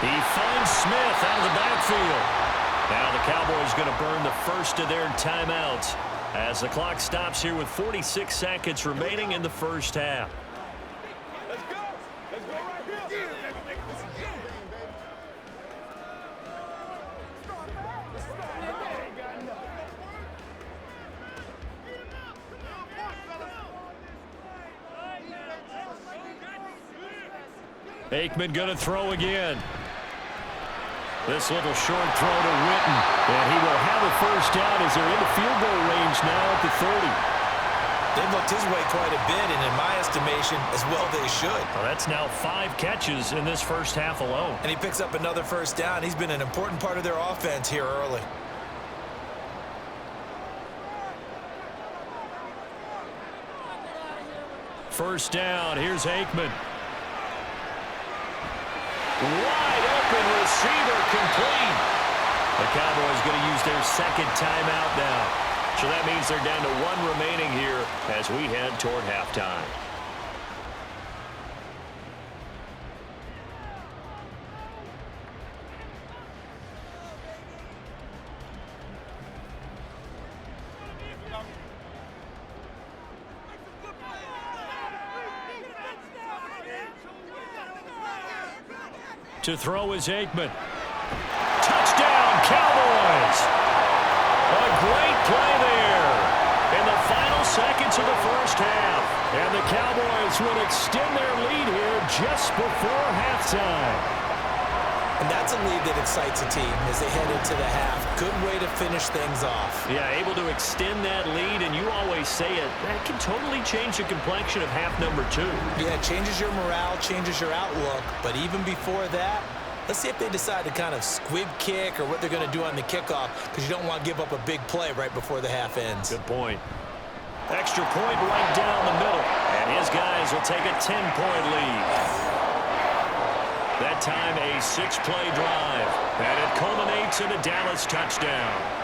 He finds Smith out of the backfield. Now the Cowboys going to burn the first of their timeouts as the clock stops here with 46 seconds remaining in the first half. Let's go. Let's go right here. Aikman going to throw again. This little short throw to Witten, and he will have a first down as they're in the field goal range now at the 30. They've looked his way quite a bit, and in my estimation, as well they should. Well, that's now 5 catches in this first half alone. And he picks up another first down. He's been an important part of their offense here early. First down, here's Aikman. Wide open receiver complete. The Cowboys going to use their second timeout now. So that means they're down to 1 remaining here as we head toward halftime. To throw is Aikman. Touchdown, Cowboys! A great play there in the final seconds of the first half. And the Cowboys will extend their lead here just before halftime. And that's a lead that excites a team as they head into the half. Good way to finish things off. Yeah, able to extend that lead, and you always say it, that can totally change the complexion of half number 2. Yeah, it changes your morale, changes your outlook. But even before that, let's see if they decide to kind of squib kick or what they're going to do on the kickoff, because you don't want to give up a big play right before the half ends. Good point. Extra point right down the middle, and his guys will take a 10-point lead. That time a 6-play drive, and it culminates in a Dallas touchdown.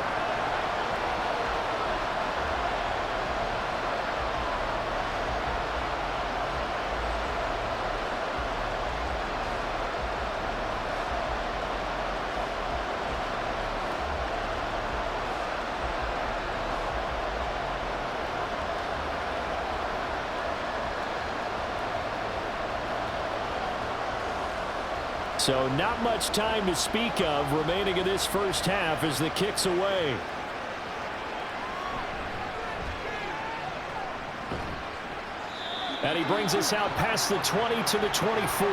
So not much time to speak of remaining in this first half as the kick's away. And he brings us out past the 20 to the 24.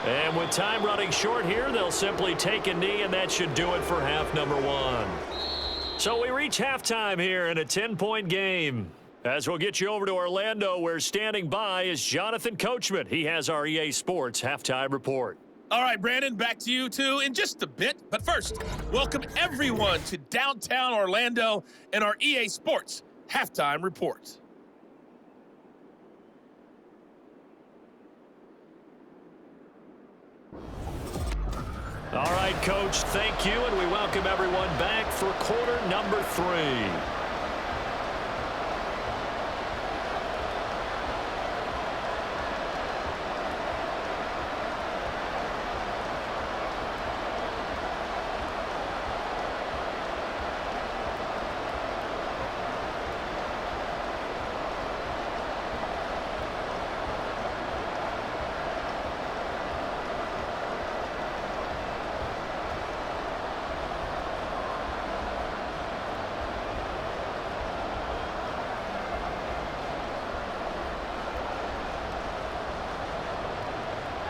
And with time running short here, they'll simply take a knee, and that should do it for half number 1. So we reach halftime here in a 10-point game. As we'll get you over to Orlando, where standing by is Jonathan Coachman. He has our EA Sports halftime report. All right, Brandon, back to you two in just a bit. But first, welcome everyone to downtown Orlando and our EA Sports halftime report. All right, Coach, thank you, and we welcome everyone back for quarter number 3.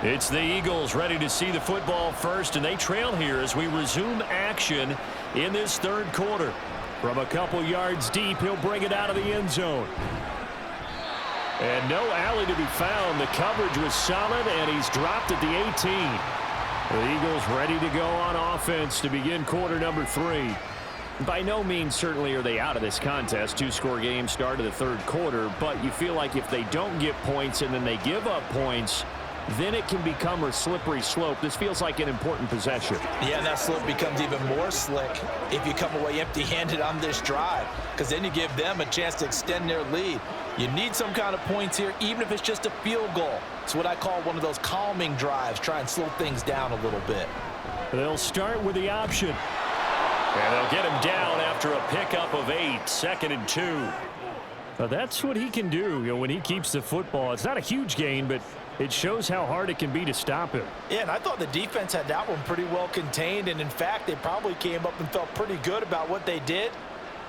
It's the Eagles ready to see the football first, and they trail here as we resume action in this third quarter. From a couple yards deep, he'll bring it out of the end zone. And no alley to be found. The coverage was solid, and he's dropped at the 18. The Eagles ready to go on offense to begin quarter number 3. By no means certainly are they out of this contest. 2-score game start of the third quarter, but you feel like if they don't get points and then they give up points, then it can become a slippery slope. This feels like an important possession. Yeah, and that slope becomes even more slick if you come away empty-handed on this drive, because then you give them a chance to extend their lead. You need some kind of points here, even if it's just a field goal. It's what I call one of those calming drives. Try and slow things down a little bit. They'll start with the option. And they'll get him down after a pickup of 8, 2nd and 2. But that's what he can do, when he keeps the football. It's not a huge gain, but it shows how hard it can be to stop him. Yeah, and I thought the defense had that one pretty well contained, and in fact, they probably came up and felt pretty good about what they did.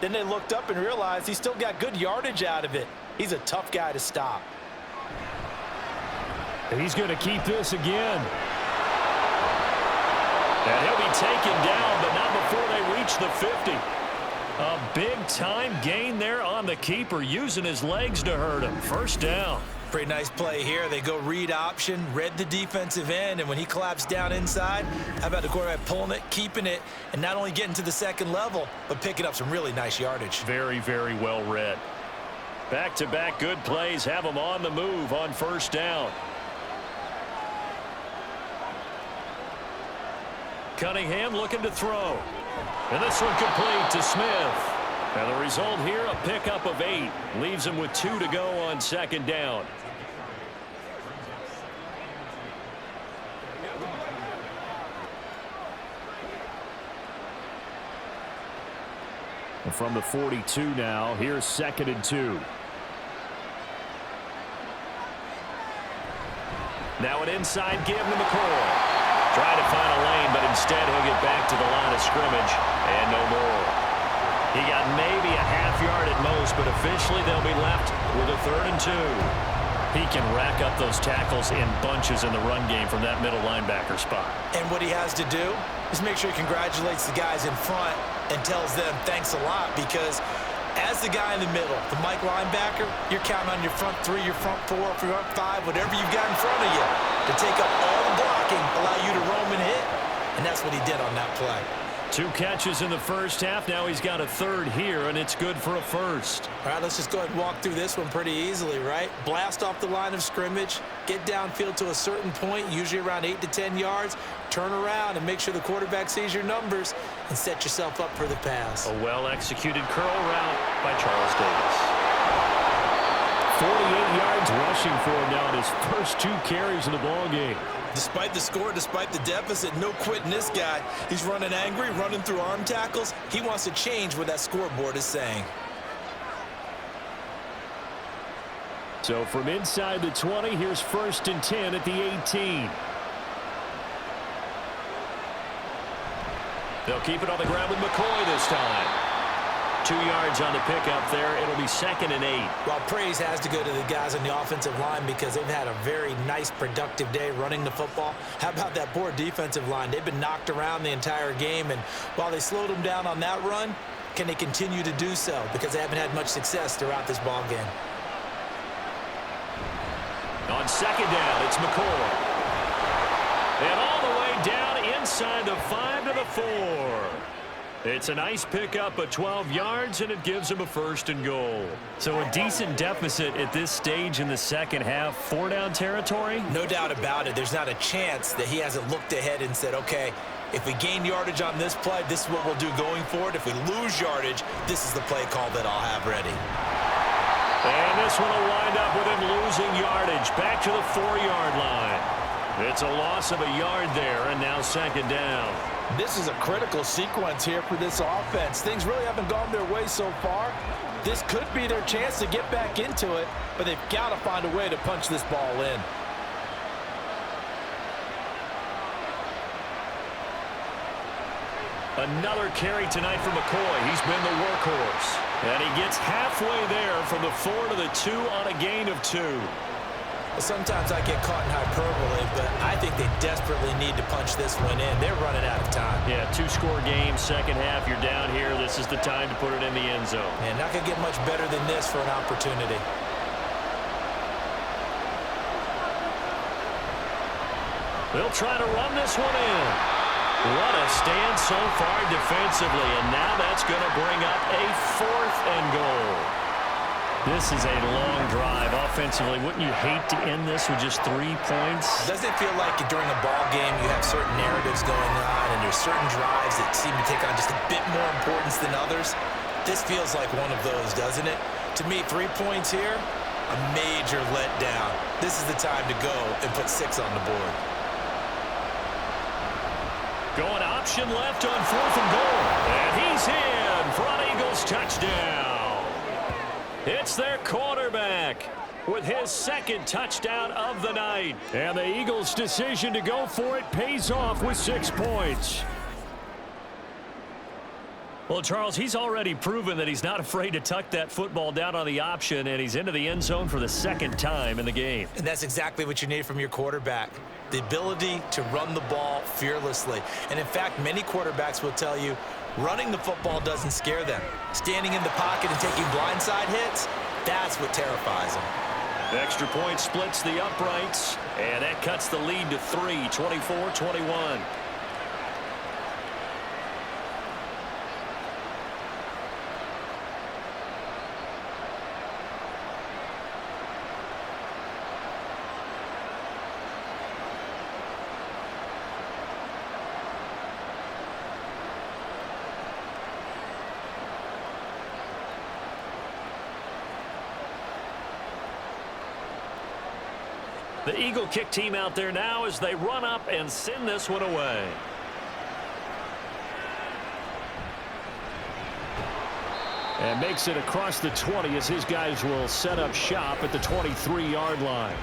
Then they looked up and realized he still got good yardage out of it. He's a tough guy to stop. And he's going to keep this again. And he'll be taken down, but not before they reach the 50. A big-time gain there on the keeper, using his legs to hurt him. First down. Pretty nice play here. They go read option, read the defensive end, and when he collapsed down inside, how about the quarterback pulling it, keeping it, and not only getting to the second level, but picking up some really nice yardage. Very, very well read. Back-to-back good plays have him on the move on first down. Cunningham looking to throw. And this one complete to Smith. And the result here, a pickup of 8. Leaves him with 2 to go on second down. And from the 42 now, here's 2nd and 2. Now an inside give to McCoy. Trying to find a lane, but instead he'll get back to the line of scrimmage and no more. He got maybe a half yard at most, but officially they'll be left with a 3rd and 2. He can rack up those tackles in bunches in the run game from that middle linebacker spot. And what he has to do is make sure he congratulates the guys in front and tells them thanks a lot, because as the guy in the middle, the Mike linebacker, you're counting on your front 3, your front 4, front 5, whatever you've got in front of you to take up all the blocking, allow you to roam and hit, and that's what he did on that play. 2 catches in the first half. Now he's got a 3rd here, and it's good for a 1st. All right, let's just go ahead and walk through this one pretty easily, right? Blast off the line of scrimmage, get downfield to a certain point, usually around 8 to 10 yards, turn around and make sure the quarterback sees your numbers and set yourself up for the pass. A well-executed curl route by Charles Davis. 48 yards rushing for him now in his first 2 carries in the ballgame. Despite the score, despite the deficit, no quitting this guy. He's running angry, running through arm tackles. He wants to change what that scoreboard is saying. So from inside the 20, here's 1st and 10 at the 18. They'll keep it on the ground with McCoy this time. 2 yards on the pickup there. It'll be 2nd and 8. Well, praise has to go to the guys on the offensive line because they've had a very nice, productive day running the football. How about that poor defensive line? They've been knocked around the entire game, and while they slowed them down on that run, can they continue to do so? Because they haven't had much success throughout this ball game. On 2nd down, it's McCoy. And all the way down inside the 5 to the 4. It's a nice pickup of 12 yards, and it gives him a 1st and goal. So a decent deficit at this stage in the second half. 4-down territory? No doubt about it. There's not a chance that he hasn't looked ahead and said, okay, if we gain yardage on this play, this is what we'll do going forward. If we lose yardage, this is the play call that I'll have ready. And this one will wind up with him losing yardage back to the 4-yard line. It's a loss of a yard there, and now 2nd down. This is a critical sequence here for this offense. Things really haven't gone their way so far. This could be their chance to get back into it, but they've got to find a way to punch this ball in. Another carry tonight for McCoy. He's been the workhorse. And he gets halfway there from the 4 to the 2 on a gain of 2. Sometimes I get caught in hyperbole, but I think they desperately need to punch this one in. They're running out of time. Yeah, 2-score game, second half, you're down here. This is the time to put it in the end zone. Man, not going to get much better than this for an opportunity. They'll try to run this one in. What a stand so far defensively, and now that's going to bring up a 4th and goal. This is a long drive offensively. Wouldn't you hate to end this with just 3 points? Doesn't it feel like during a ball game you have certain narratives going on and there's certain drives that seem to take on just a bit more importance than others? This feels like one of those, doesn't it? To me, 3 points here, a major letdown. This is the time to go and put 6 on the board. Going option left on 4th and goal. And he's in for an Eagles touchdown. It's their quarterback with his 2nd touchdown of the night. And the Eagles' decision to go for it pays off with 6 points. Well, Charles, he's already proven that he's not afraid to tuck that football down on the option, and he's into the end zone for the 2nd time in the game. And that's exactly what you need from your quarterback, the ability to run the ball fearlessly. And in fact, many quarterbacks will tell you running the football doesn't scare them. Standing in the pocket and taking blindside hits, that's what terrifies them. The extra point splits the uprights, and that cuts the lead to 3, 24-21. The Eagle kick team out there now as they run up and send this one away. And makes it across the 20 as his guys will set up shop at the 23-yard line.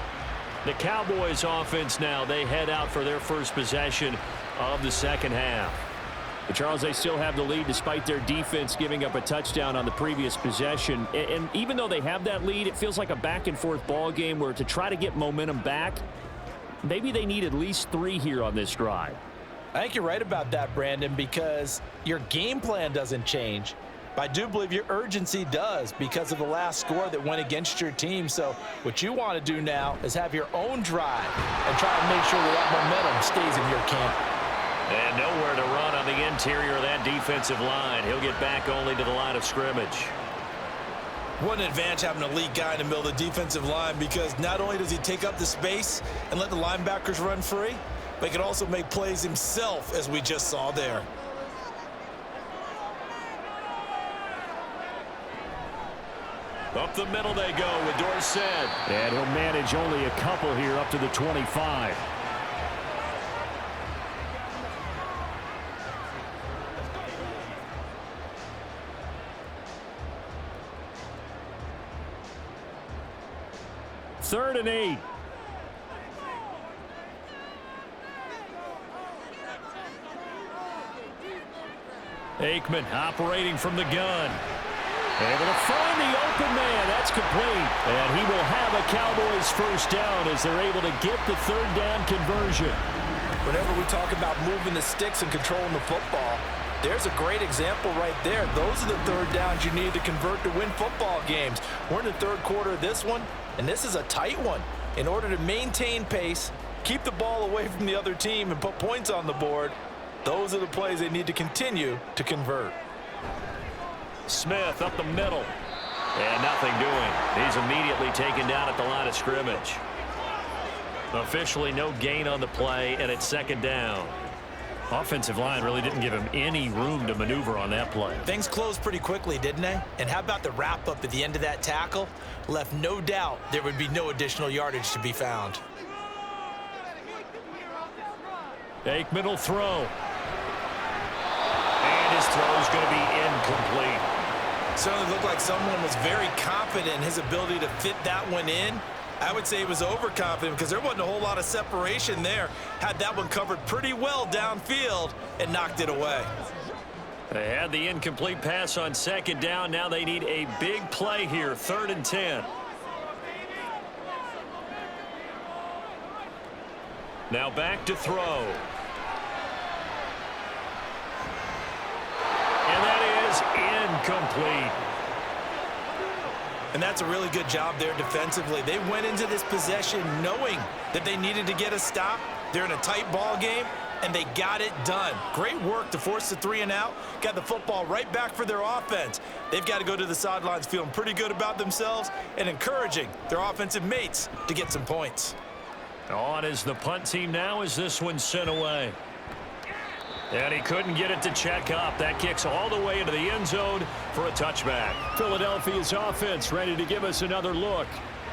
The Cowboys offense now, they head out for their first possession of the second half. But Charles, they still have the lead despite their defense giving up a touchdown on the previous possession. And even though they have that lead, it feels like a back-and-forth ball game where to try to get momentum back, maybe they need at least 3 here on this drive. I think you're right about that, Brandon, because your game plan doesn't change. But I do believe your urgency does because of the last score that went against your team. So what you want to do now is have your own drive and try to make sure that momentum stays in your camp. And nowhere to run on the interior of that defensive line. He'll get back only to the line of scrimmage. What an advantage having an elite guy in the middle of the defensive line, because not only does he take up the space and let the linebackers run free, but he can also make plays himself, as we just saw there. Up the middle they go with Dorsett. And he'll manage only a couple here up to the 25. Third and 8. Aikman operating from the gun. Able to find the open man. That's complete. And he will have a Cowboys first down as they're able to get the third down conversion. Whenever we talk about moving the sticks and controlling the football, there's a great example right there. Those are the third downs you need to convert to win football games. We're in the third quarter of this one, and this is a tight one. In order to maintain pace, keep the ball away from the other team, and put points on the board, those are the plays they need to continue to convert. Smith up the middle. And nothing doing. He's immediately taken down at the line of scrimmage. Officially no gain on the play, and it's second down. Offensive line really didn't give him any room to maneuver on that play. Things closed pretty quickly, didn't they? And how about the wrap-up at the end of that tackle? Left no doubt there would be no additional yardage to be found. Aikman will throw. And his throw is going to be incomplete. Certainly looked like someone was very confident in his ability to fit that one in. I would say he was overconfident because there wasn't a whole lot of separation there. Had that one covered pretty well downfield and knocked it away. They had the incomplete pass on second down. Now they need a big play here, 3rd and 10. Now back to throw. And that is incomplete. And that's a really good job there defensively. They went into this possession knowing that they needed to get a stop. They're in a tight ball game, and they got it done. Great work to force the 3 and out. Got the football right back for their offense. They've got to go to the sidelines feeling pretty good about themselves and encouraging their offensive mates to get some points. On is the punt team now as this one's sent away. And he couldn't get it to check up. That kicks all the way into the end zone for a touchback. Philadelphia's offense ready to give us another look.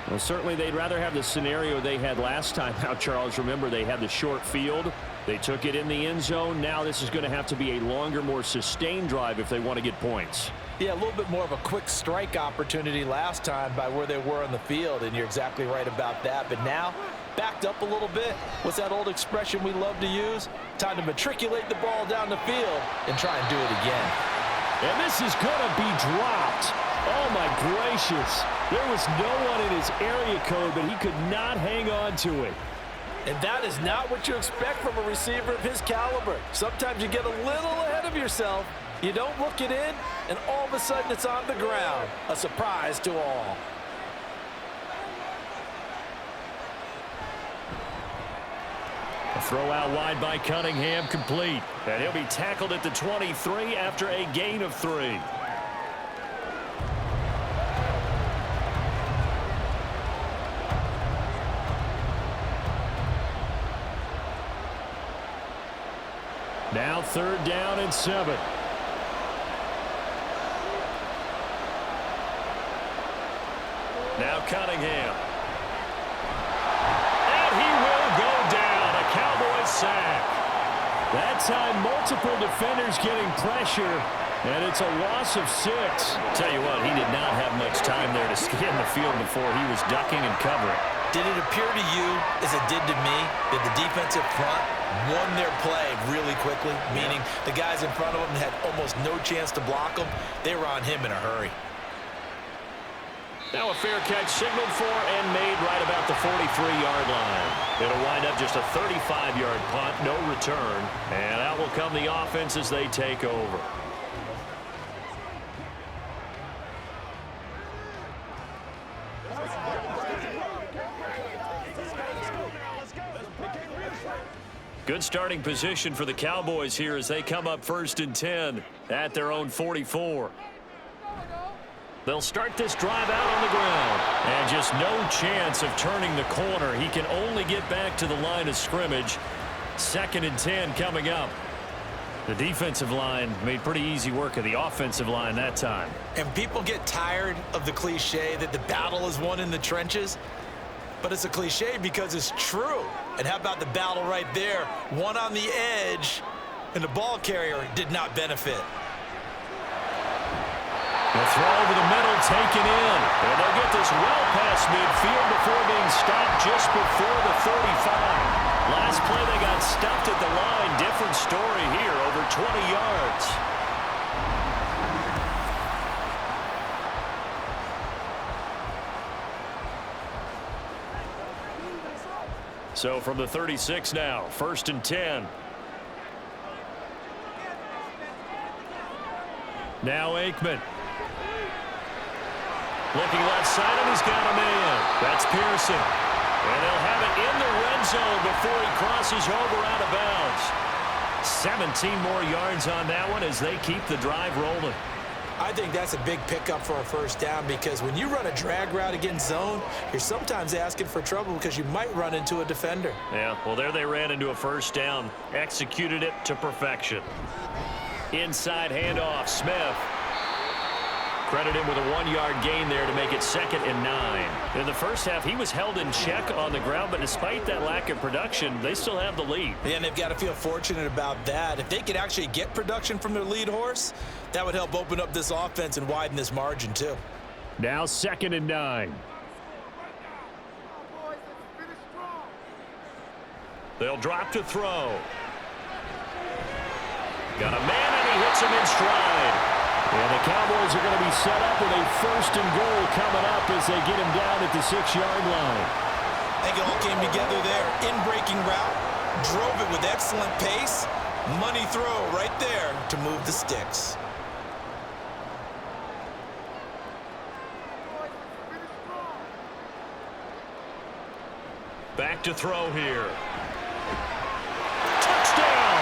Well, certainly they'd rather have the scenario they had last time out, Charles. Remember, they had the short field. They took it in the end zone. Now this is going to have to be a longer, more sustained drive if they want to get points. Yeah, a little bit more of a quick strike opportunity last time by where they were on the field, and you're exactly right about that. But now, backed up a little bit. What's that old expression we love to use? Time to matriculate the ball down the field and try and do it again. And this is going to be dropped. Oh, my gracious. There was no one in his area code, but he could not hang on to it. And that is not what you expect from a receiver of his caliber. Sometimes you get a little ahead of yourself. You don't look it in, and all of a sudden it's on the ground. A surprise to all. A throw out wide by Cunningham, complete. And he'll be tackled at the 23 after a gain of 3. Now 3rd down and 7. Now Cunningham. And he will go down. A Cowboys sack. That time, multiple defenders getting pressure, and it's a loss of 6. Tell you what, he did not have much time there to scan the field before he was ducking and covering. Did it appear to you, as it did to me, that the defensive front won their play really quickly, meaning the guys in front of them had almost no chance to block them? They were on him in a hurry. Now a fair catch signaled for and made right about the 43-yard line. It'll wind up just a 35-yard punt, no return. And out will come the offense as they take over. Good starting position for the Cowboys here as they come up 1st and 10 at their own 44. They'll start this drive out on the ground. And just no chance of turning the corner. He can only get back to the line of scrimmage. 2nd and 10 coming up. The defensive line made pretty easy work of the offensive line that time. And people get tired of the cliche that the battle is won in the trenches. But it's a cliche because it's true. And how about the battle right there? One on the edge, and the ball carrier did not benefit. The throw over the middle taken in. And they'll get this well past midfield before being stopped just before the 35. Last play they got stopped at the line. Different story here, over 20 yards. So from the 36 now, 1st and 10. Now Aikman. Looking left side, and he's got a man. That's Pearson. And they'll have it in the red zone before he crosses over out of bounds. 17 more yards on that one as they keep the drive rolling. I think that's a big pickup for a 1st down because when you run a drag route against zone, you're sometimes asking for trouble because you might run into a defender. Yeah, well, there they ran into a 1st down. Executed it to perfection. Inside handoff, Smith. Credit him with a 1-yard gain there to make it 2nd and 9. In the first half, he was held in check on the ground, but despite that lack of production, they still have the lead. Yeah, and they've got to feel fortunate about that. If they could actually get production from their lead horse, that would help open up this offense and widen this margin too. Now 2nd and 9. They'll drop to throw. Got a man, and he hits him in stride. And the Cowboys are going to be set up with a 1st and goal coming up as they get him down at the 6-yard line. I think it all came together there. In breaking route, Drove it with excellent pace. Money throw right there to move the sticks. Back to throw here. Touchdown!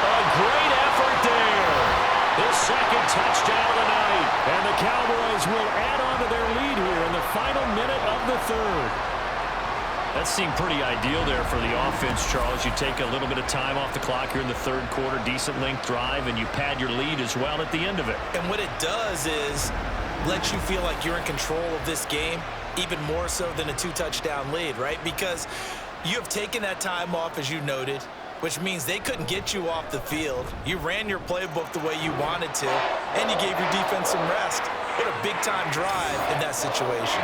A great effort there. His second touchdown of the night. And the Cowboys will add on to their lead here in the final minute of the third. That seemed pretty ideal there for the offense, Charles. You take a little bit of time off the clock here in the third quarter, decent length drive, and you pad your lead as well at the end of it. And what it does is let you feel like you're in control of this game, even more so than a 2-touchdown lead, right? Because you have taken that time off, as you noted, which means they couldn't get you off the field. You ran your playbook the way you wanted to, and you gave your defense some rest. What a big-time drive in that situation.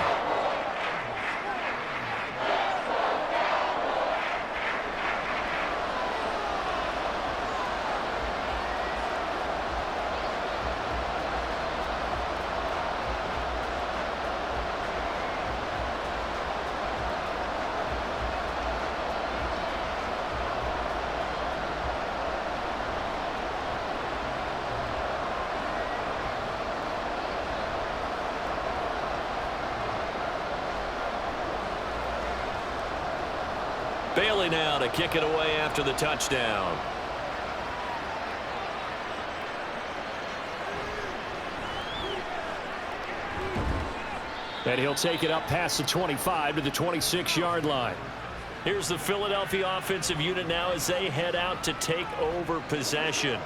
Bailey now to kick it away after the touchdown. And he'll take it up past the 25 to the 26-yard line. Here's the Philadelphia offensive unit now as they head out to take over possession.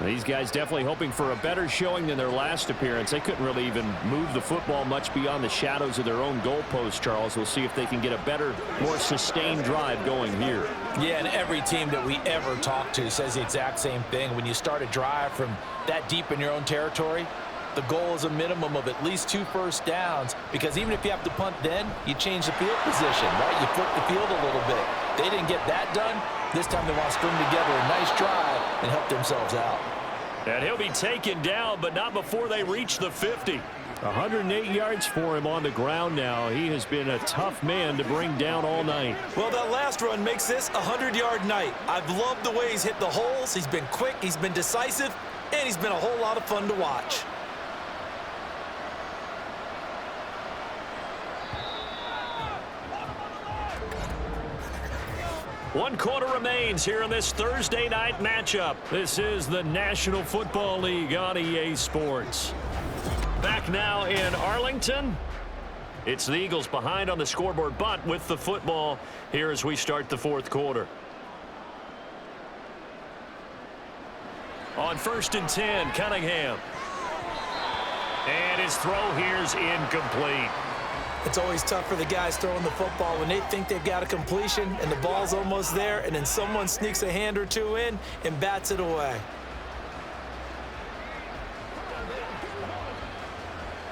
These guys definitely hoping for a better showing than their last appearance. They couldn't really even move the football much beyond the shadows of their own goalpost, Charles. We'll see if they can get a better, more sustained drive going here. Yeah, and every team that we ever talk to says the exact same thing. When you start a drive from that deep in your own territory, the goal is a minimum of at least 2 first downs, because even if you have to punt then, you change the field position, right? You flip the field a little bit. They didn't get that done. This time they want to string together a nice drive and help themselves out. And he'll be taken down, but not before they reach the 50. 108 yards for him on the ground now. He has been a tough man to bring down all night. Well, that last run makes this a 100-yard night. I've loved the way he's hit the holes. He's been quick, he's been decisive, and he's been a whole lot of fun to watch. One quarter remains here in this Thursday night matchup. This is the National Football League on EA Sports. Back now in Arlington. It's the Eagles behind on the scoreboard, but with the football here as we start the fourth quarter. On 1st and 10, Cunningham. And his throw here's incomplete. It's always tough for the guys throwing the football when they think they've got a completion and the ball's almost there, and then someone sneaks a hand or two in and bats it away.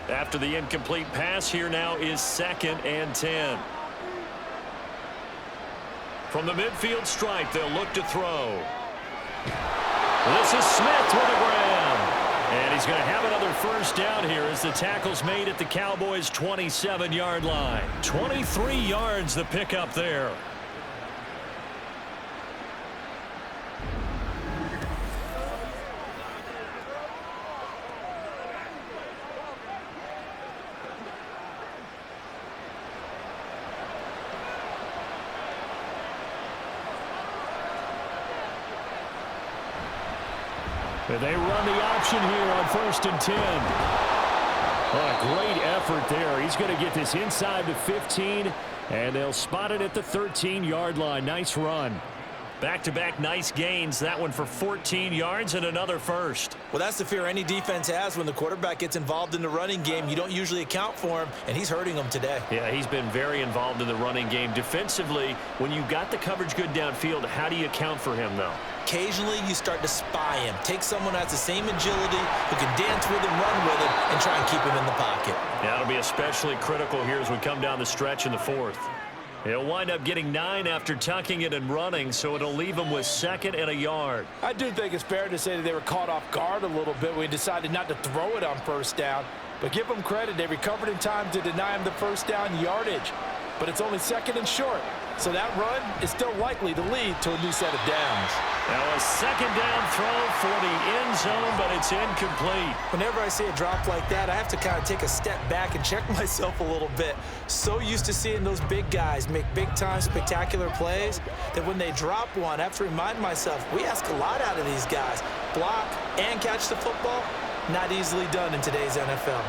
After the incomplete pass, here now is 2nd and 10. From the midfield stripe, they'll look to throw. This is Smith with a grab. And he's going to have another first down here as the tackle's made at the Cowboys' 27-yard line. 23 yards the pickup there. And they run the option here on 1st and 10. Oh, a great effort there. He's going to get this inside the 15, and they'll spot it at the 13-yard line. Nice run. Back-to-back nice gains. That one for 14 yards and another first. Well, that's the fear any defense has when the quarterback gets involved in the running game. You don't usually account for him, and he's hurting them today. Yeah, he's been very involved in the running game. Defensively, when you got the coverage good downfield, how do you account for him, though? Occasionally, you start to spy him. Take someone who has the same agility, who can dance with him, run with him, and try and keep him in the pocket. Yeah, that'll be especially critical here as we come down the stretch in the fourth. He'll wind up getting 9 after tucking it and running, so it'll leave him with 2nd and a yard. I do think it's fair to say that they were caught off guard a little bit when we decided not to throw it on first down. But give them credit. They recovered in time to deny him the first down yardage. But it's only 2nd and short. So that run is still likely to lead to a new set of downs. Now a second down throw for the end zone, but it's incomplete. Whenever I see a drop like that, I have to kind of take a step back and check myself a little bit. So used to seeing those big guys make big-time spectacular plays that when they drop one, I have to remind myself, we ask a lot out of these guys. Block and catch the football, not easily done in today's NFL.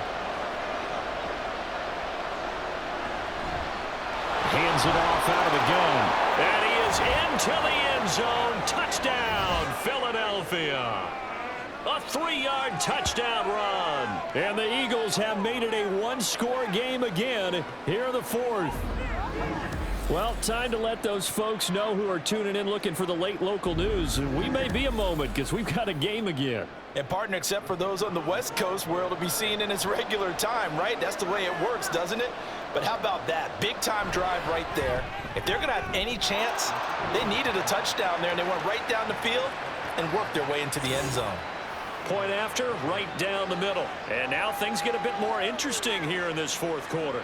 Hands it off out of the gun. And he is into the end zone. Touchdown, Philadelphia. A 3-yard touchdown run. And the Eagles have made it a one-score game again here in the fourth. Well, time to let those folks know who are tuning in looking for the late local news. We may be a moment because we've got a game again. And partner, except for those on the West Coast where it'll be seen in its regular time, right? That's the way it works, doesn't it? But how about that? Big-time drive right there. If they're going to have any chance, they needed a touchdown there, and they went right down the field and worked their way into the end zone. Point after, right down the middle. And now things get a bit more interesting here in this fourth quarter.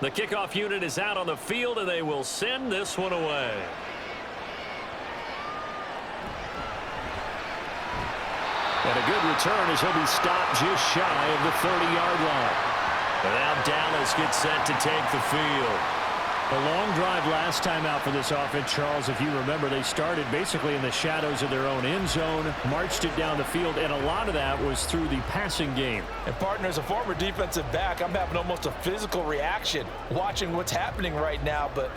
The kickoff unit is out on the field, and they will send this one away. And a good return as he'll be stopped just shy of the 30-yard line. And now Dallas gets set to take the field. A long drive last time out for this offense, Charles. If you remember, they started basically in the shadows of their own end zone, marched it down the field, and a lot of that was through the passing game. And partner, as a former defensive back, I'm having almost a physical reaction watching what's happening right now. But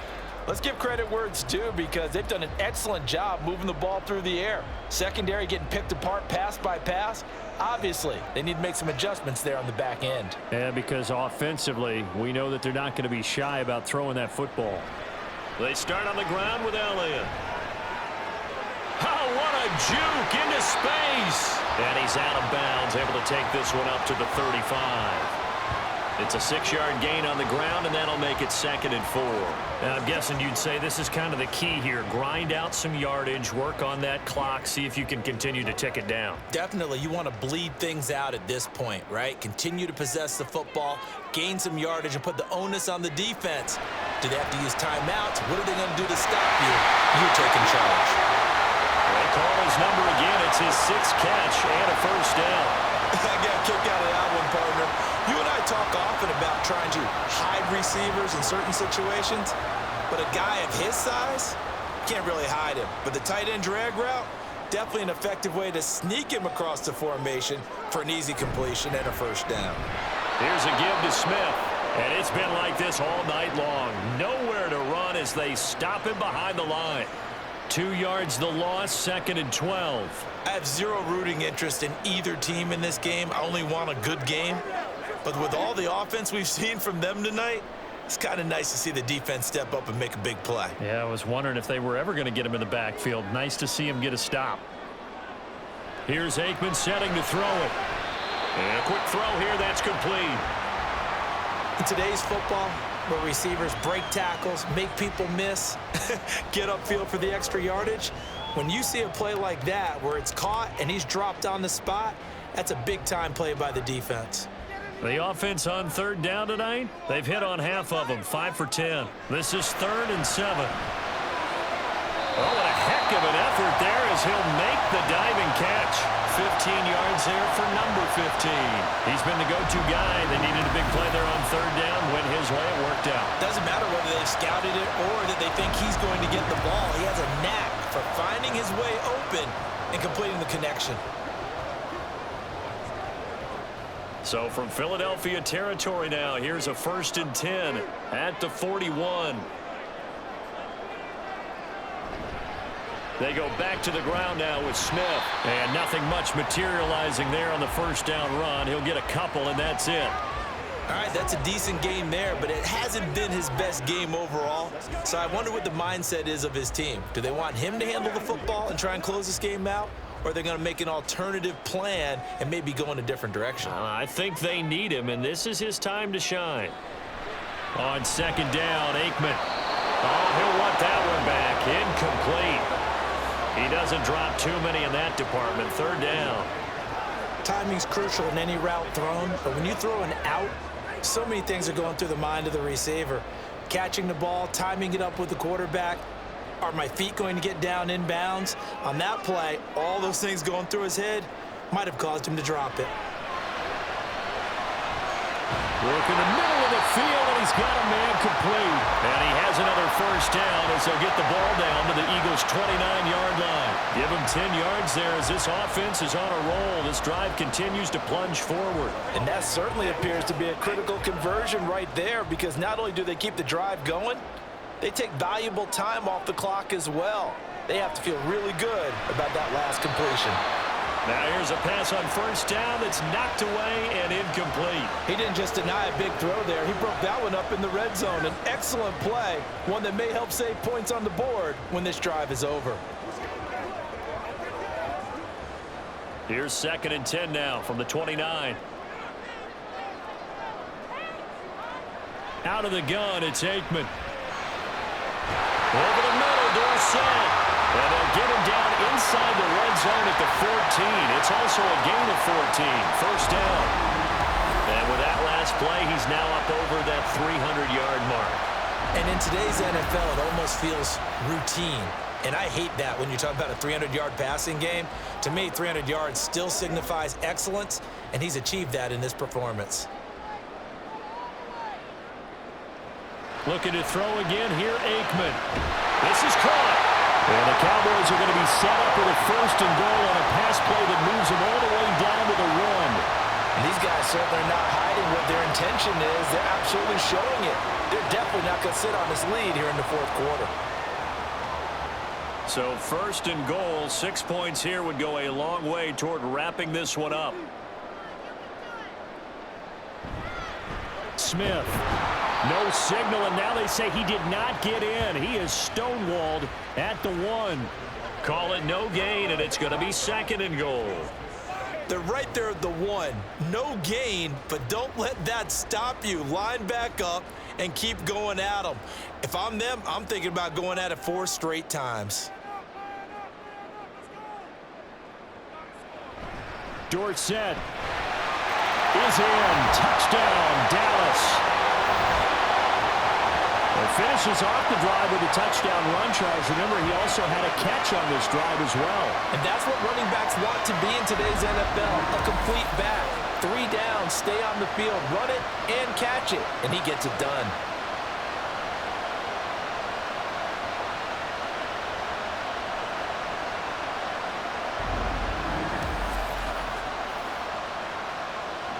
let's give credit where it's due because they've done an excellent job moving the ball through the air. Secondary getting picked apart pass by pass. Obviously, they need to make some adjustments there on the back end. Yeah, because offensively, we know that they're not going to be shy about throwing that football. They start on the ground with Elliott. Oh, what a juke into space. And he's out of bounds, able to take this one up to the 35. It's a 6-yard gain on the ground, and that'll make it 2nd and 4. Now, I'm guessing you'd say this is kind of the key here. Grind out some yardage, work on that clock, see if you can continue to tick it down. Definitely, you want to bleed things out at this point, right? Continue to possess the football, gain some yardage, and put the onus on the defense. Do they have to use timeouts? What are they going to do to stop you? You're taking charge. They call his number again. It's his 6th catch and a first down. I got a kick out of that one, partner. You and I talk often about trying to hide receivers in certain situations, but a guy of his size, can't really hide him. But the tight end drag route, definitely an effective way to sneak him across the formation for an easy completion and a first down. Here's a give to Smith, and it's been like this all night long. Nowhere to run as they stop him behind the line. 2 yards the loss, 2nd and 12. I have zero rooting interest in either team in this game. I only want a good game. But with all the offense we've seen from them tonight, it's kind of nice to see the defense step up and make a big play. Yeah, I was wondering if they were ever going to get him in the backfield. Nice to see him get a stop. Here's Aikman setting to throw it. And a quick throw here, that's complete. In today's football, where receivers break tackles, make people miss, get upfield for the extra yardage, when you see a play like that where it's caught and he's dropped on the spot, that's a big-time play by the defense. The offense on 3rd down tonight, they've hit on half of them, 5 for 10. This is 3rd and 7. Oh, what a heck of an effort there as he'll make the diving catch. 15 yards there for number 15. He's been the go-to guy. They needed a big play there on 3rd down. Went his way, it worked out. Doesn't matter whether they've scouted it or that they think he's going to get the ball. He has a knack for finding his way open and completing the connection. So from Philadelphia territory now, here's a 1st and 10 at the 41. They go back to the ground now with Smith. And nothing much materializing there on the 1st down run. He'll get a couple, and that's it. All right, that's a decent game there, but it hasn't been his best game overall. So I wonder what the mindset is of his team. Do they want him to handle the football and try and close this game out? or they're going to make an alternative plan and maybe go in a different direction? I think they need him, and this is his time to shine. On second down, Aikman. Oh, he'll want that one back. Incomplete. He doesn't drop too many in that department. Third down. Timing's crucial in any route thrown, but when you throw an out, so many things are going through the mind of the receiver. Catching the ball, timing it up with the quarterback. Are my feet going to get down inbounds? On that play, all those things going through his head might have caused him to drop it. Work in the middle of the field, and he's got a man complete. And he has another first down as they'll get the ball down to the Eagles' 29-yard line. Give him 10 yards there as this offense is on a roll. This drive continues to plunge forward. And that certainly appears to be a critical conversion right there, because not only do they keep the drive going, they take valuable time off the clock as well. They have to feel really good about that last completion. Now here's a pass on first down that's knocked away and incomplete. He didn't just deny a big throw there. He broke that one up in the red zone. An excellent play, one that may help save points on the board when this drive is over. Here's 2nd and 10 now from the 29. Out of the gun, it's Aikman. Over the middle, Dorsett. And they'll get him down inside the red zone at the 14. It's also a gain of 14. First down. And with that last play, he's now up over that 300-yard mark. And in today's NFL, it almost feels routine. And I hate that when you talk about a 300-yard passing game. To me, 300 yards still signifies excellence, and he's achieved that in this performance. Looking to throw again here, Aikman. This is caught. And the Cowboys are going to be set up with a 1st and goal on a pass play that moves them all the way down to the 1. And these guys certainly are not hiding what their intention is. They're absolutely showing it. They're definitely not going to sit on this lead here in the 4th quarter. So 1st and goal, 6 points here would go a long way toward wrapping this one up. Smith. No signal, and now they say he did not get in. He is stonewalled at the 1. Call it no gain, and it's going to be 2nd and goal. They're right there at the 1. No gain, but don't let that stop you. Line back up and keep going at them. If I'm them, I'm thinking about going at it 4 straight times. Dorsett is in. Touchdown, Dallas. Finishes off the drive with a touchdown run, Charles. Remember, he also had a catch on this drive as well. And that's what running backs want to be in today's NFL, a complete back. 3 down, stay on the field, run it, and catch it. And he gets it done.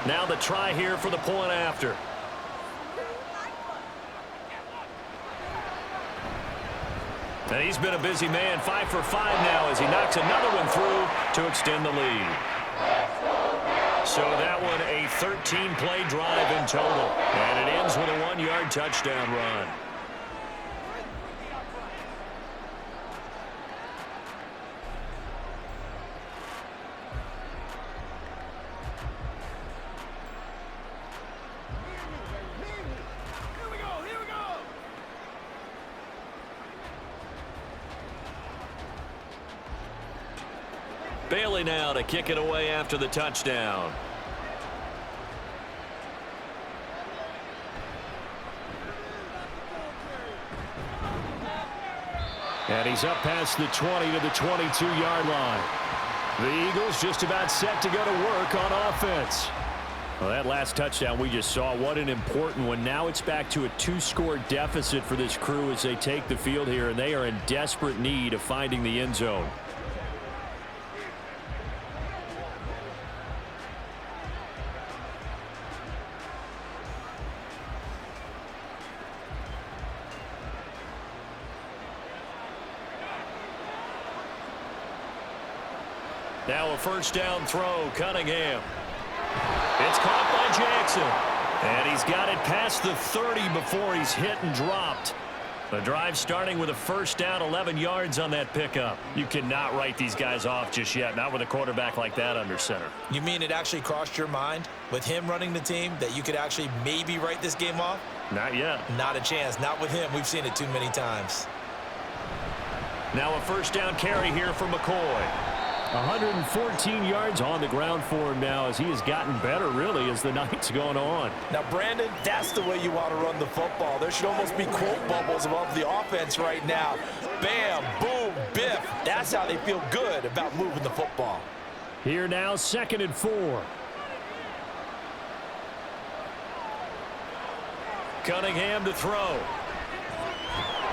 Now the try here for the point after. And he's been a busy man, 5 for 5 now as he knocks another one through to extend the lead. So that one a 13-play drive in total. And it ends with a 1-yard touchdown run. Bailey now to kick it away after the touchdown. And he's up past the 20 to the 22-yard line. The Eagles just about set to go to work on offense. Well, that last touchdown we just saw, what an important one. Now it's back to a 2-score deficit for this crew as they take the field here, and they are in desperate need of finding the end zone. Now a first down throw, Cunningham. It's caught by Jackson. And he's got it past the 30 before he's hit and dropped. The drive starting with a first down, 11 yards on that pickup. You cannot write these guys off just yet, not with a quarterback like that under center. You mean it actually crossed your mind with him running the team that you could actually maybe write this game off? Not yet. Not a chance. Not with him. We've seen it too many times. Now a first down carry here for McCoy. 114 yards on the ground for him now as he has gotten better, really, as the night's going on. Now, Brandon, that's the way you want to run the football. There should almost be quote bubbles above the offense right now. Bam, boom, biff. That's how they feel good about moving the football. Here now, 2nd and 4. Cunningham to throw.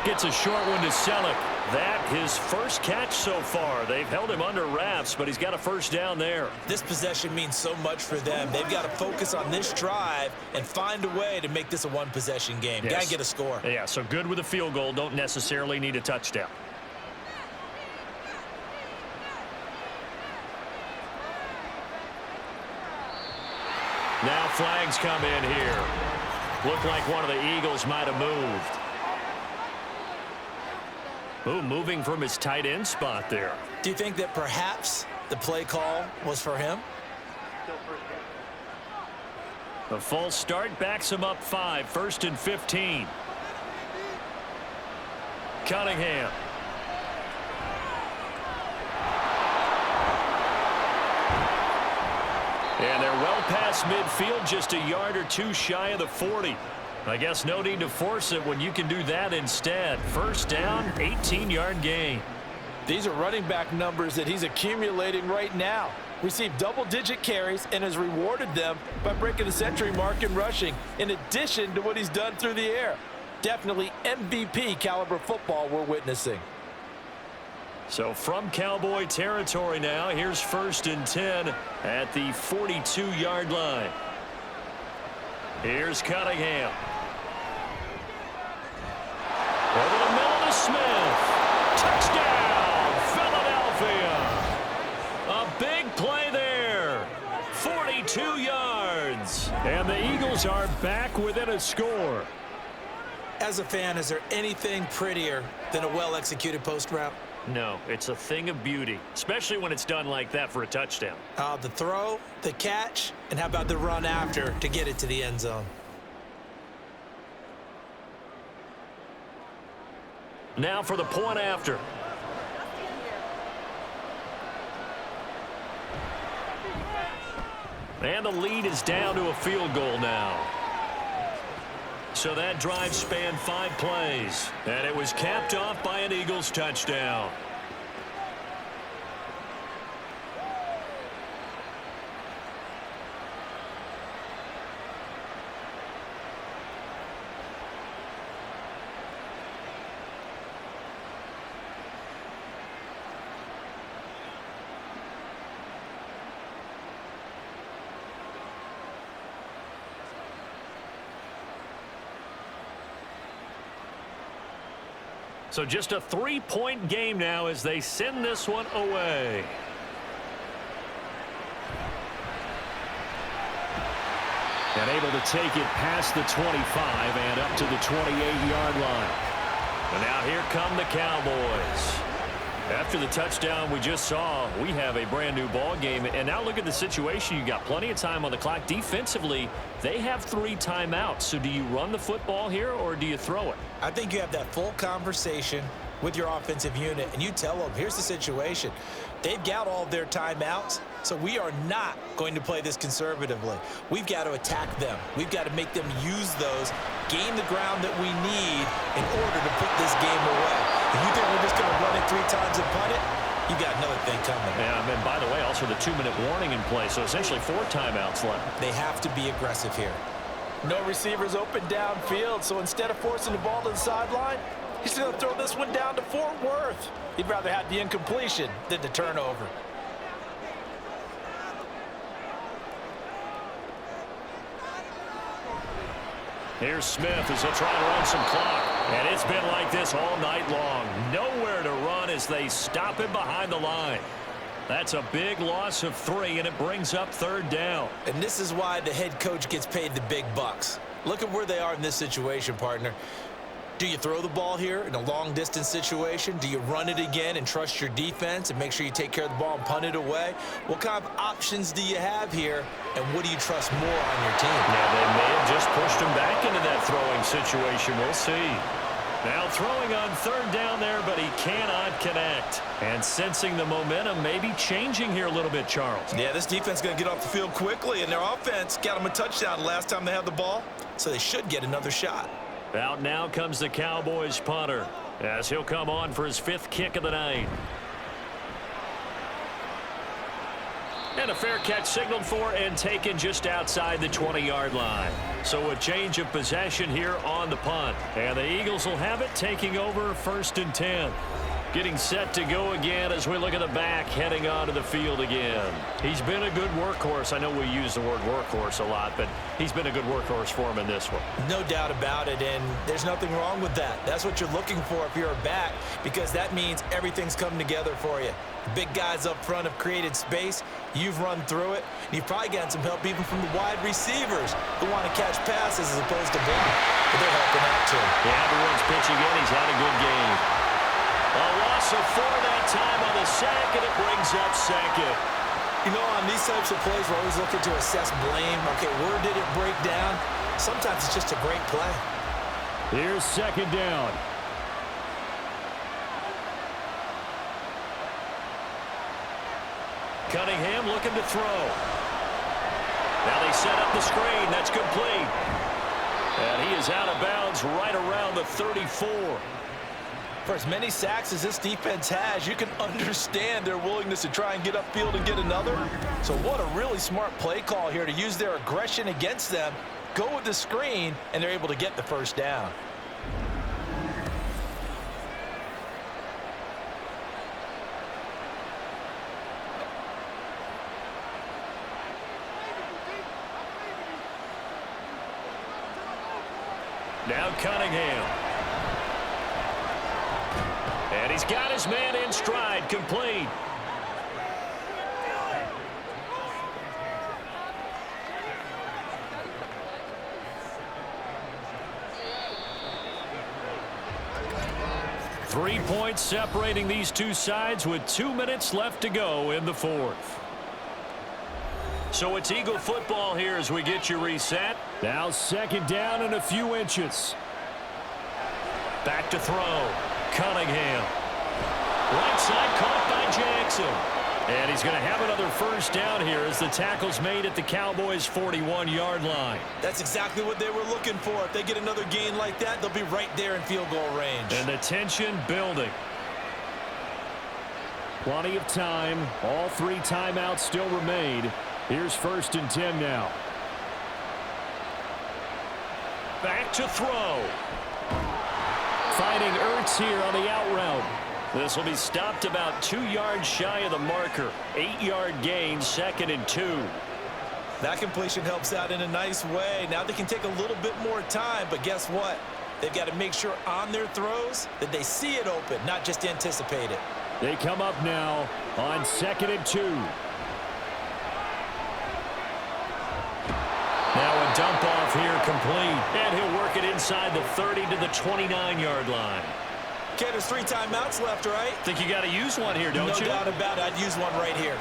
Gets a short one to Selleck. That his first catch so far. They've held him under wraps, but he's got a first down there. This possession means so much for them. They've got to focus on this drive and find a way to make this a one-possession game. Yes. Got to get a score. Yeah, so good with a field goal. Don't necessarily need a touchdown. Now flags come in here. Looked like one of the Eagles might have moved. Ooh, moving from his tight end spot there. Do you think that perhaps the play call was for him? The false start backs him up 5, 1st and 15. Cunningham. And they're well past midfield, just a yard or two shy of the 40. I guess no need to force it when you can do that instead. First down, 18-yard gain. These are running back numbers that he's accumulating right now. Received double-digit carries and has rewarded them by breaking the century mark in rushing, in addition to what he's done through the air. Definitely MVP caliber football we're witnessing. So from Cowboy territory now, here's 1st and 10 at the 42-yard line. Here's Cunningham. Over the middle to Smith. Touchdown, Philadelphia. A big play there. 42 yards. And the Eagles are back within a score. As a fan, is there anything prettier than a well-executed post route? No, it's a thing of beauty, especially when it's done like that for a touchdown. The throw, the catch, and how about the run after to get it to the end zone? Now for the point after. And the lead is down to a field goal now. So that drive spanned 5 plays, and it was capped off by an Eagles touchdown. So just a 3-point game now as they send this one away. And able to take it past the 25 and up to the 28-yard line. And now here come the Cowboys. After the touchdown we just saw, we have a brand new ball game. And now look at the situation. You got plenty of time on the clock. Defensively, they have 3 timeouts. So do you run the football here or do you throw it? I think you have that full conversation with your offensive unit, and you tell them, here's the situation. They've got all their timeouts, so we are not going to play this conservatively. We've got to attack them. We've got to make them use those, gain the ground that we need in order to put this game away. If you think we're just going to run it 3 times and punt it, you've got another thing coming. Yeah, and by the way, also the 2-minute warning in play, so essentially 4 timeouts left. They have to be aggressive here. No receivers open downfield, so instead of forcing the ball to the sideline, he's going to throw this one down to Fort Worth. He'd rather have the incompletion than the turnover. Here's Smith as he'll try to run some clock. And it's been like this all night long. Nowhere to run as they stop him behind the line. That's a big loss of 3, and it brings up 3rd down. And this is why the head coach gets paid the big bucks. Look at where they are in this situation, partner. Do you throw the ball here in a long-distance situation? Do you run it again and trust your defense and make sure you take care of the ball and punt it away? What kind of options do you have here, and what do you trust more on your team? Yeah, they may have just pushed him back into that throwing situation. We'll see. Now throwing on third down there, but he cannot connect. And sensing the momentum maybe changing here a little bit, Charles. Yeah, this defense is going to get off the field quickly, and their offense got them a touchdown last time they had the ball, so they should get another shot. Out now comes the Cowboys punter as he'll come on for his 5th kick of the night. And a fair catch signaled for and taken just outside the 20-yard line. So a change of possession here on the punt. And the Eagles will have it, taking over 1st and 10. Getting set to go again as we look at the back heading onto the field again. He's been a good workhorse. I know we use the word workhorse a lot, but he's been a good workhorse for him in this one. No doubt about it, and there's nothing wrong with that. That's what you're looking for if you're a back, because that means everything's coming together for you. Big guys up front have created space. You've run through it. And you've probably gotten some help even from the wide receivers who want to catch passes as opposed to block. But they're helping out too. Yeah, everyone's pitching in. He's had a good game. A loss of 4 that time on the sack, and it brings up 2nd. You know, on these types of plays, we're always looking to assess blame. Okay, where did it break down? Sometimes it's just a great play. Here's 2nd down. Cunningham looking to throw. Now they set up the screen. That's complete. And he is out of bounds right around the 34. For as many sacks as this defense has, you can understand their willingness to try and get upfield and get another. So what a really smart play call here to use their aggression against them, go with the screen, and they're able to get the 1st down. Now Cunningham. And he's got his man in stride, complete. Three points separating these two sides with 2 minutes left to go in the 4th. So it's Eagle football here as we get you reset. Now 2nd down and a few inches. Back to throw. Cunningham. Right side caught by Jackson. And he's going to have another 1st down here as the tackle's made at the Cowboys' 41-yard line. That's exactly what they were looking for. If they get another gain like that, they'll be right there in field goal range. And the tension building. Plenty of time. All 3 timeouts still remain. Here's 1st and 10 now. Back to throw. Finding Ertz here on the out route. This will be stopped about 2 yards shy of the marker. 8-yard gain, 2nd and 2. That completion helps out in a nice way. Now they can take a little bit more time, but guess what? They've got to make sure on their throws that they see it open, not just anticipate it. They come up now on 2nd and 2. Now a dump off here complete. And he'll work it inside the 30 to the 29-yard line. Okay, there's 3 timeouts left, right? Think you got to use one here, don't you? No doubt about it. I'd use one right here.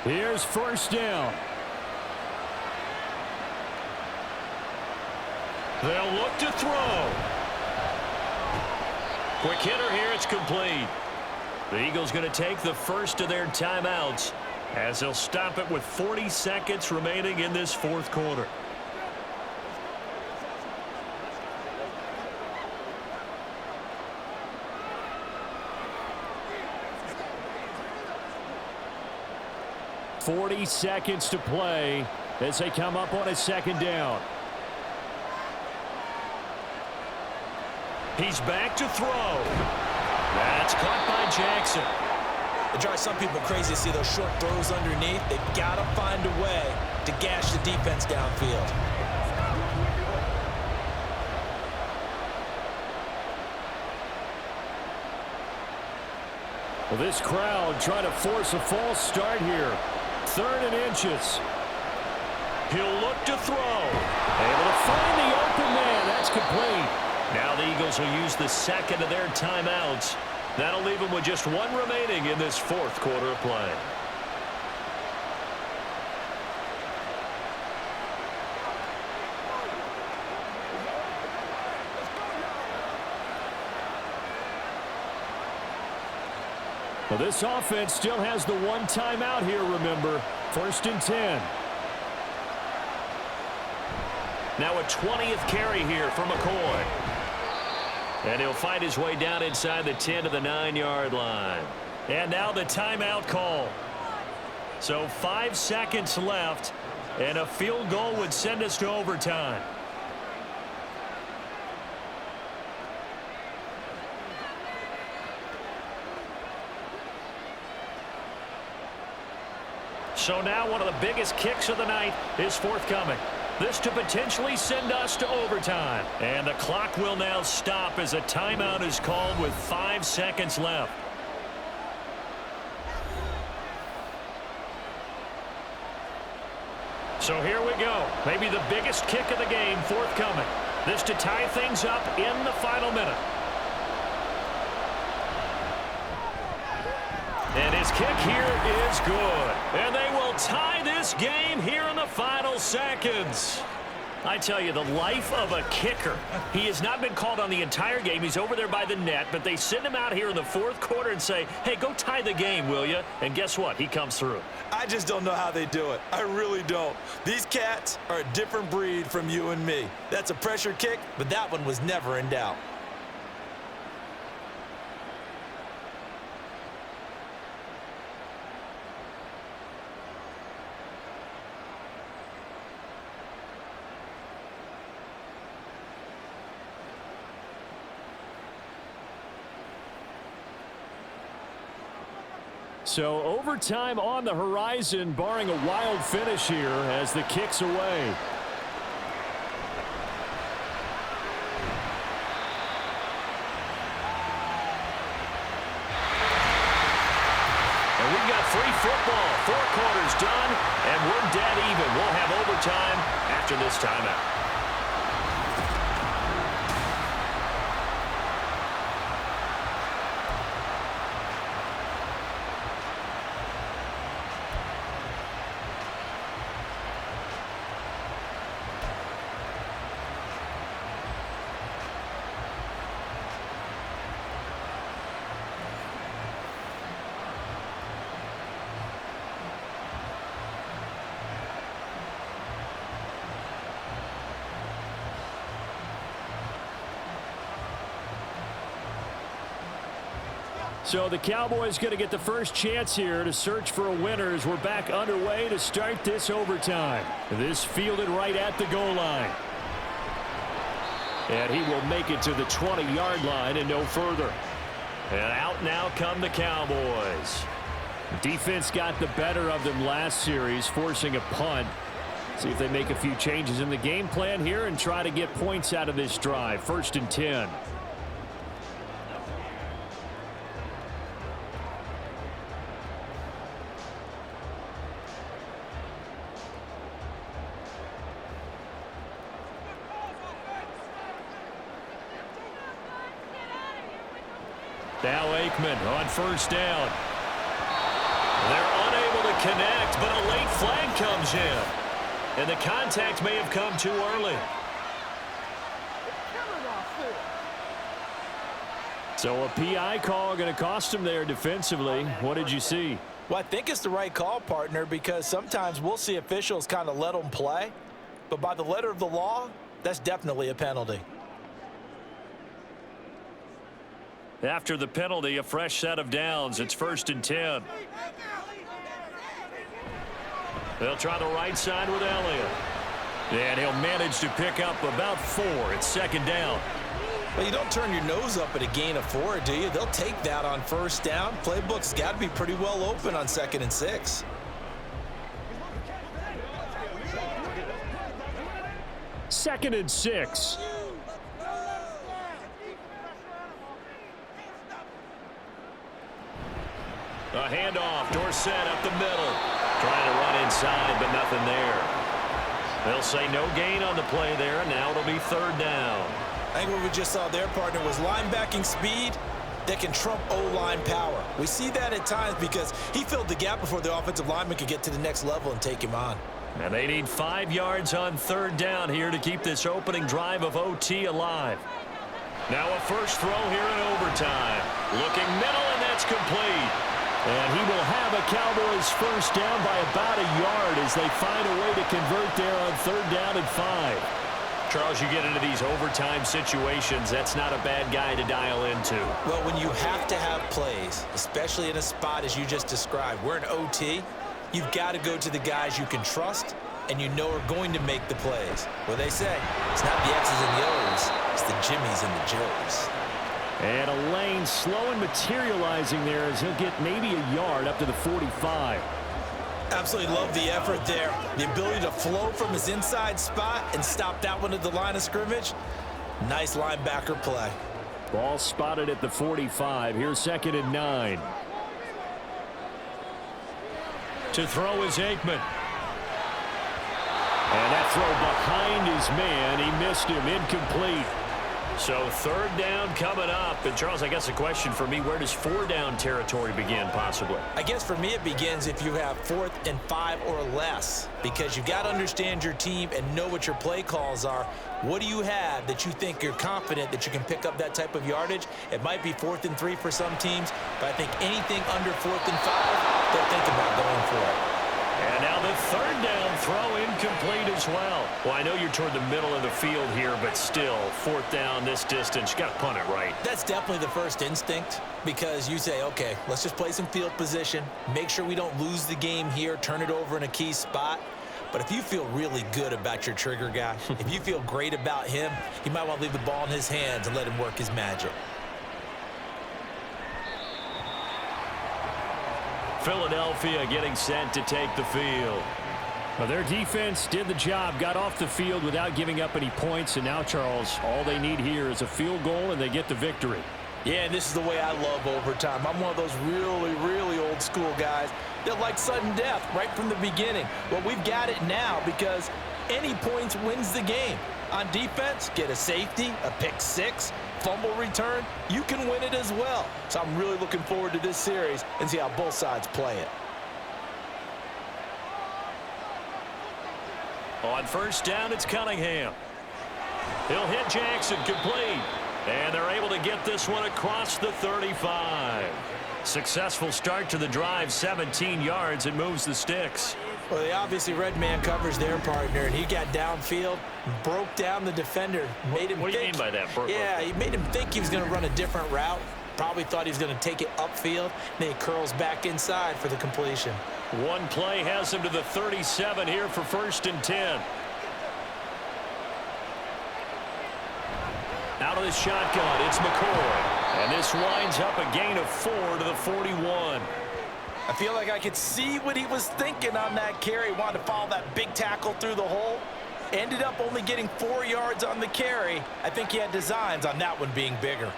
Here's 1st down. They'll look to throw. Quick hitter here. It's complete. The Eagles going to take the 1st of their timeouts as they'll stop it with 40 seconds remaining in this 4th quarter. .40 seconds to play as they come up on a 2nd down. He's back to throw. That's caught by Jackson. It drives some people crazy to see those short throws underneath. They've got to find a way to gash the defense downfield. Well, this crowd trying to force a false start here. 3rd and inches. He'll look to throw. Able to find the open man. That's complete. Now the Eagles will use the second of their timeouts. That'll leave them with just one remaining in this fourth quarter of play. Well, this offense still has the one timeout here, remember. 1st and 10. Now a 20th carry here for McCoy. And he'll fight his way down inside the 10 to the 9-yard line. And now the timeout call. So 5 seconds left, and a field goal would send us to overtime. So now one of the biggest kicks of the night is forthcoming. This to potentially send us to overtime. And the clock will now stop as a timeout is called with 5 seconds left. So here we go. Maybe the biggest kick of the game forthcoming. This to tie things up in the final minute. And his kick here is good. And they will tie this game here in the final seconds. I tell you, the life of a kicker. He has not been called on the entire game. He's over there by the net, but they send him out here in the fourth quarter and say, hey, go tie the game, will you? And guess what? He comes through. I just don't know how they do it. I really don't. These cats are a different breed from you and me. That's a pressure kick, but that one was never in doubt. So overtime on the horizon, barring a wild finish here as the kick's away. And we've got free football. 4 quarters done, and we're dead even. We'll have overtime after this timeout. So the Cowboys going to get the first chance here to search for a winner as we're back underway to start this overtime. This fielded right at the goal line. And he will make it to the 20-yard line and no further. And out now come the Cowboys. Defense got the better of them last series, forcing a punt. See if they make a few changes in the game plan here and try to get points out of this drive. 1st and 10. Now Aikman on 1st down. They're unable to connect, but a late flag comes in. And the contact may have come too early. So a PI call going to cost him there defensively. What did you see? Well, I think it's the right call, partner, because sometimes we'll see officials kind of let them play. But by the letter of the law, that's definitely a penalty. After the penalty, a fresh set of downs. It's 1st and 10. They'll try the right side with Elliott. And he'll manage to pick up about 4. It's 2nd down. Well, you don't turn your nose up at a gain of 4, do you? They'll take that on 1st down. Playbook's got to be pretty well open on 2nd and 6. Second and 6. A handoff, Dorsett up the middle. Trying to run inside, but nothing there. They'll say no gain on the play there, and now it'll be third down. I think what we just saw there, partner, was linebacking speed that can trump O-line power. We see that at times because he filled the gap before the offensive lineman could get to the next level and take him on. And they need 5 yards on third down here to keep this opening drive of OT alive. Now a first throw here in overtime. Looking middle, and that's complete. And he will have a Cowboys first down by about a yard as they find a way to convert there on third down and 5. Charles, you get into these overtime situations, that's not a bad guy to dial into. Well, when you have to have plays, especially in a spot as you just described, we're in OT, you've got to go to the guys you can trust and you know are going to make the plays. Well, they say, it's not the X's and the O's, it's the Jimmies and the Joes. And a lane slow and materializing there as he'll get maybe a yard up to the 45. Absolutely love the effort there. The ability to flow from his inside spot and stop that one at the line of scrimmage. Nice linebacker play. Ball spotted at the 45. Here's 2nd and 9. To throw is Aikman. And that throw behind his man. He missed him. Incomplete. So third down coming up. And Charles, I guess a question for me, where does 4 down territory begin possibly? I guess for me it begins if you have 4th and 5 or less, because you've got to understand your team and know what your play calls are. What do you have that you think you're confident that you can pick up that type of yardage? It might be 4th and 3 for some teams, but I think anything under 4th and 5, they'll think about going for it. And now the third down throw incomplete as well. Well, I know you're toward the middle of the field here, but still, 4th down this distance, you got to punt it right. That's definitely the first instinct, because you say, okay, let's just play some field position, make sure we don't lose the game here, turn it over in a key spot. But if you feel really good about your trigger guy, if you feel great about him, you might want to leave the ball in his hands and let him work his magic. Philadelphia getting set to take the field. Well, their defense did the job, got off the field without giving up any points, and now, Charles, all they need here is a field goal, and they get the victory. Yeah, and this is the way I love overtime. I'm one of those really, really old school guys that like sudden death right from the beginning. Well, we've got it now because any points wins the game. On defense, get a safety, a pick six, fumble return, you can win it as well. So I'm really looking forward to this series and see how both sides play it. On first down, it's Cunningham. He'll hit Jackson, complete. And they're able to get this one across the 35. Successful start to the drive, 17 yards, and moves the sticks. Well, they obviously red man covers their partner, and he got downfield, broke down the defender, made him What do you mean by that? Yeah, he made him think he was going to run a different route. Probably thought he was going to take it upfield. Then he curls back inside for the completion. One play has him to the 37 here for 1st and 10. Out of the shotgun, it's McCoy. And this winds up a gain of 4 to the 41. I feel like I could see what he was thinking on that carry. Wanted to follow that big tackle through the hole. Ended up only getting 4 yards on the carry. I think he had designs on that one being bigger.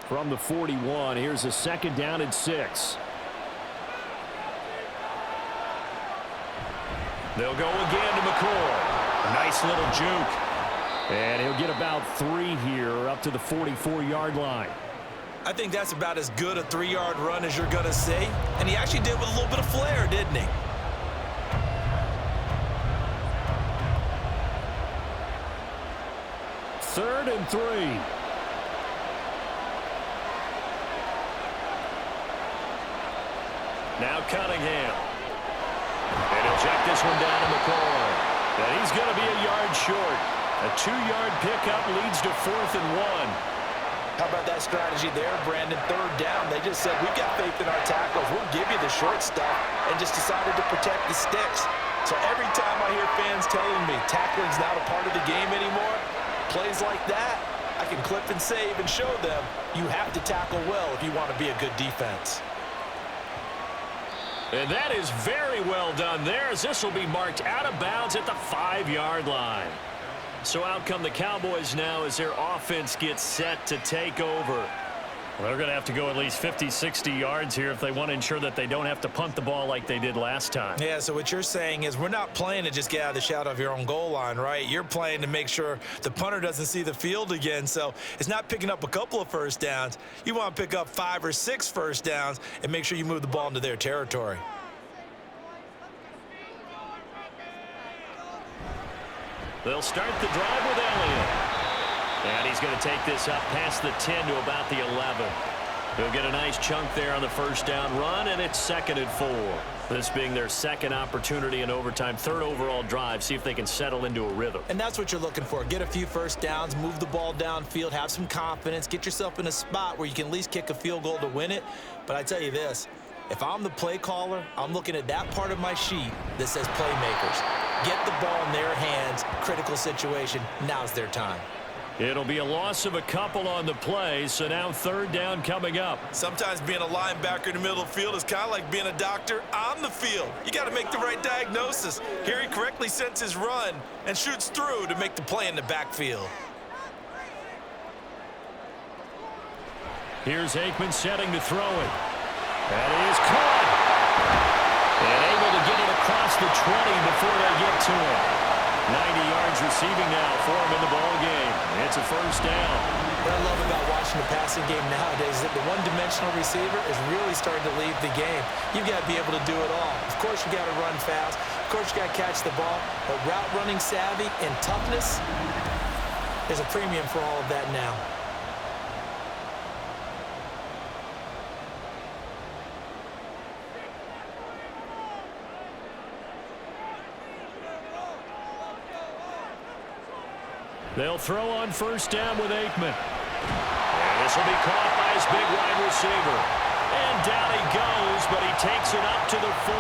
From the 41, here's a 2nd down and 6. They'll go again to McCoy. A nice little juke. And he'll get about 3 here up to the 44-yard line. I think that's about as good a 3-yard run as you're going to see. And he actually did with a little bit of flair, didn't he? Third and 3. Now Cunningham. And he'll check this one down to McCoy. And he's going to be a yard short. A 2-yard pickup leads to 4th and 1. How about that strategy there, Brandon? 3rd down. They just said, we've got faith in our tackles. We'll give you the short stuff, and just decided to protect the sticks. So every time I hear fans telling me tackling's not a part of the game anymore, plays like that, I can clip and save and show them you have to tackle well if you want to be a good defense. And that is very well done there, as this will be marked out of bounds at the 5-yard line. So out come the Cowboys now as their offense gets set to take over. Well, they're going to have to go at least 50, 60 yards here if they want to ensure that they don't have to punt the ball like they did last time. Yeah, so what you're saying is we're not playing to just get out of the shadow of your own goal line, right? You're playing to make sure the punter doesn't see the field again. So it's not picking up a couple of first downs. You want to pick up 5 or 6 first downs and make sure you move the ball into their territory. They'll start the drive with Elliott. And he's going to take this up past the 10 to about the 11. He'll get a nice chunk there on the first down run, and it's 2nd and 4. This being their second opportunity in overtime, 3rd overall drive, see if they can settle into a rhythm. And that's what you're looking for. Get a few first downs, move the ball downfield, have some confidence, get yourself in a spot where you can at least kick a field goal to win it. But I tell you this, if I'm the play caller, I'm looking at that part of my sheet that says playmakers. Get the ball in their hands, critical situation, now's their time. It'll be a loss of a couple on the play, so now 3rd down coming up. Sometimes being a linebacker in the middle of the field is kind of like being a doctor on the field. You got to make the right diagnosis. Here he correctly sends his run and shoots through to make the play in the backfield. Here's Aikman setting to throw it. That is caught. And able to get it across the 20 before they get to it. 90 yards receiving now for him in the ball game. It's a first down. What I love about watching the passing game nowadays is that the one-dimensional receiver is really starting to leave the game. You've got to be able to do it all. Of course, you got to run fast. Of course, you got to catch the ball. But route running savvy and toughness is a premium for all of that now. They'll throw on first down with Aikman. And this will be caught by his big wide receiver. And down he goes, but he takes it up to the 40.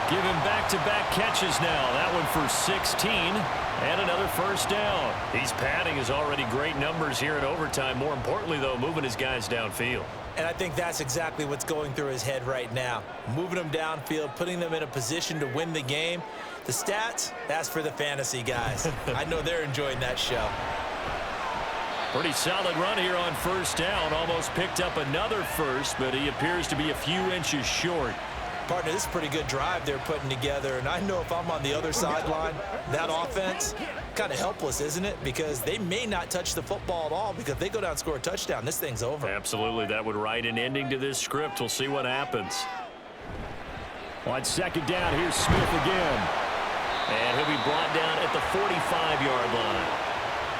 Give him back-to-back catches now. That one for 16 and another first down. He's padding his already great numbers here in overtime. More importantly, though, moving his guys downfield. And I think that's exactly what's going through his head right now. Moving them downfield, putting them in a position to win the game. The stats, that's for the fantasy guys. I know they're enjoying that show. Pretty solid run here on first down. Almost picked up another first, but he appears to be a few inches short. Partner, this is a pretty good drive they're putting together. And I know if I'm on the other sideline, that offense, kind of helpless, isn't it? Because they may not touch the football at all, because if they go down and score a touchdown, this thing's over. Absolutely. That would write an ending to this script. We'll see what happens. On second down, here's Smith again. And he'll be brought down at the 45-yard line.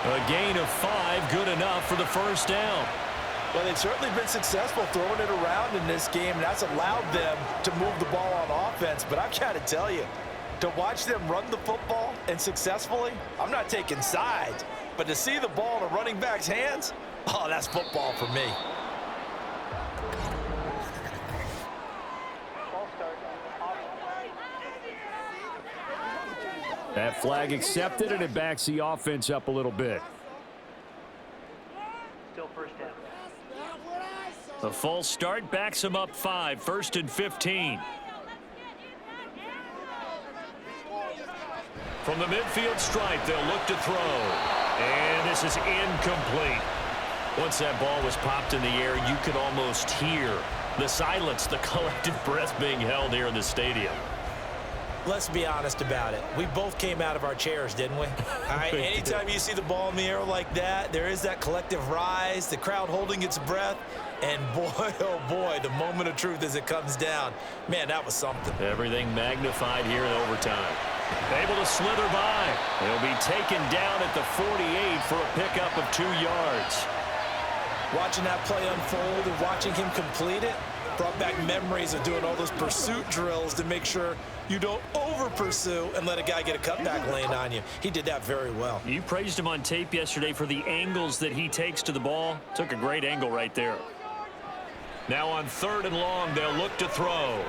A gain of 5, good enough for the first down. Well, they've certainly been successful throwing it around in this game, and that's allowed them to move the ball on offense. But I've got to tell you, to watch them run the football and successfully, I'm not taking sides, but to see the ball in a running back's hands, oh, that's football for me. That flag accepted, and it backs the offense up a little bit. Still first down. The false start backs him up 5, 1st and 15. From the midfield stripe, they'll look to throw. And this is incomplete. Once that ball was popped in the air, you could almost hear the silence, the collective breath being held here in the stadium. Let's be honest about it. We both came out of our chairs, didn't we? All right, anytime you see the ball in the air like that, there is that collective rise, the crowd holding its breath, and boy, oh boy, the moment of truth as it comes down. Man, that was something. Everything magnified here in overtime. Able to slither by. He'll be taken down at the 48 for a pickup of 2 yards. Watching that play unfold and watching him complete it brought back memories of doing all those pursuit drills to make sure you don't over-pursue and let a guy get a cutback lane on you. He did that very well. You praised him on tape yesterday for the angles that he takes to the ball. Took a great angle right there. Now on 3rd and long, they'll look to throw.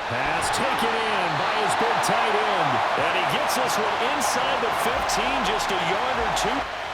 Pass taken in by his big tight end. And he gets this one inside the 15, just a yard or 2.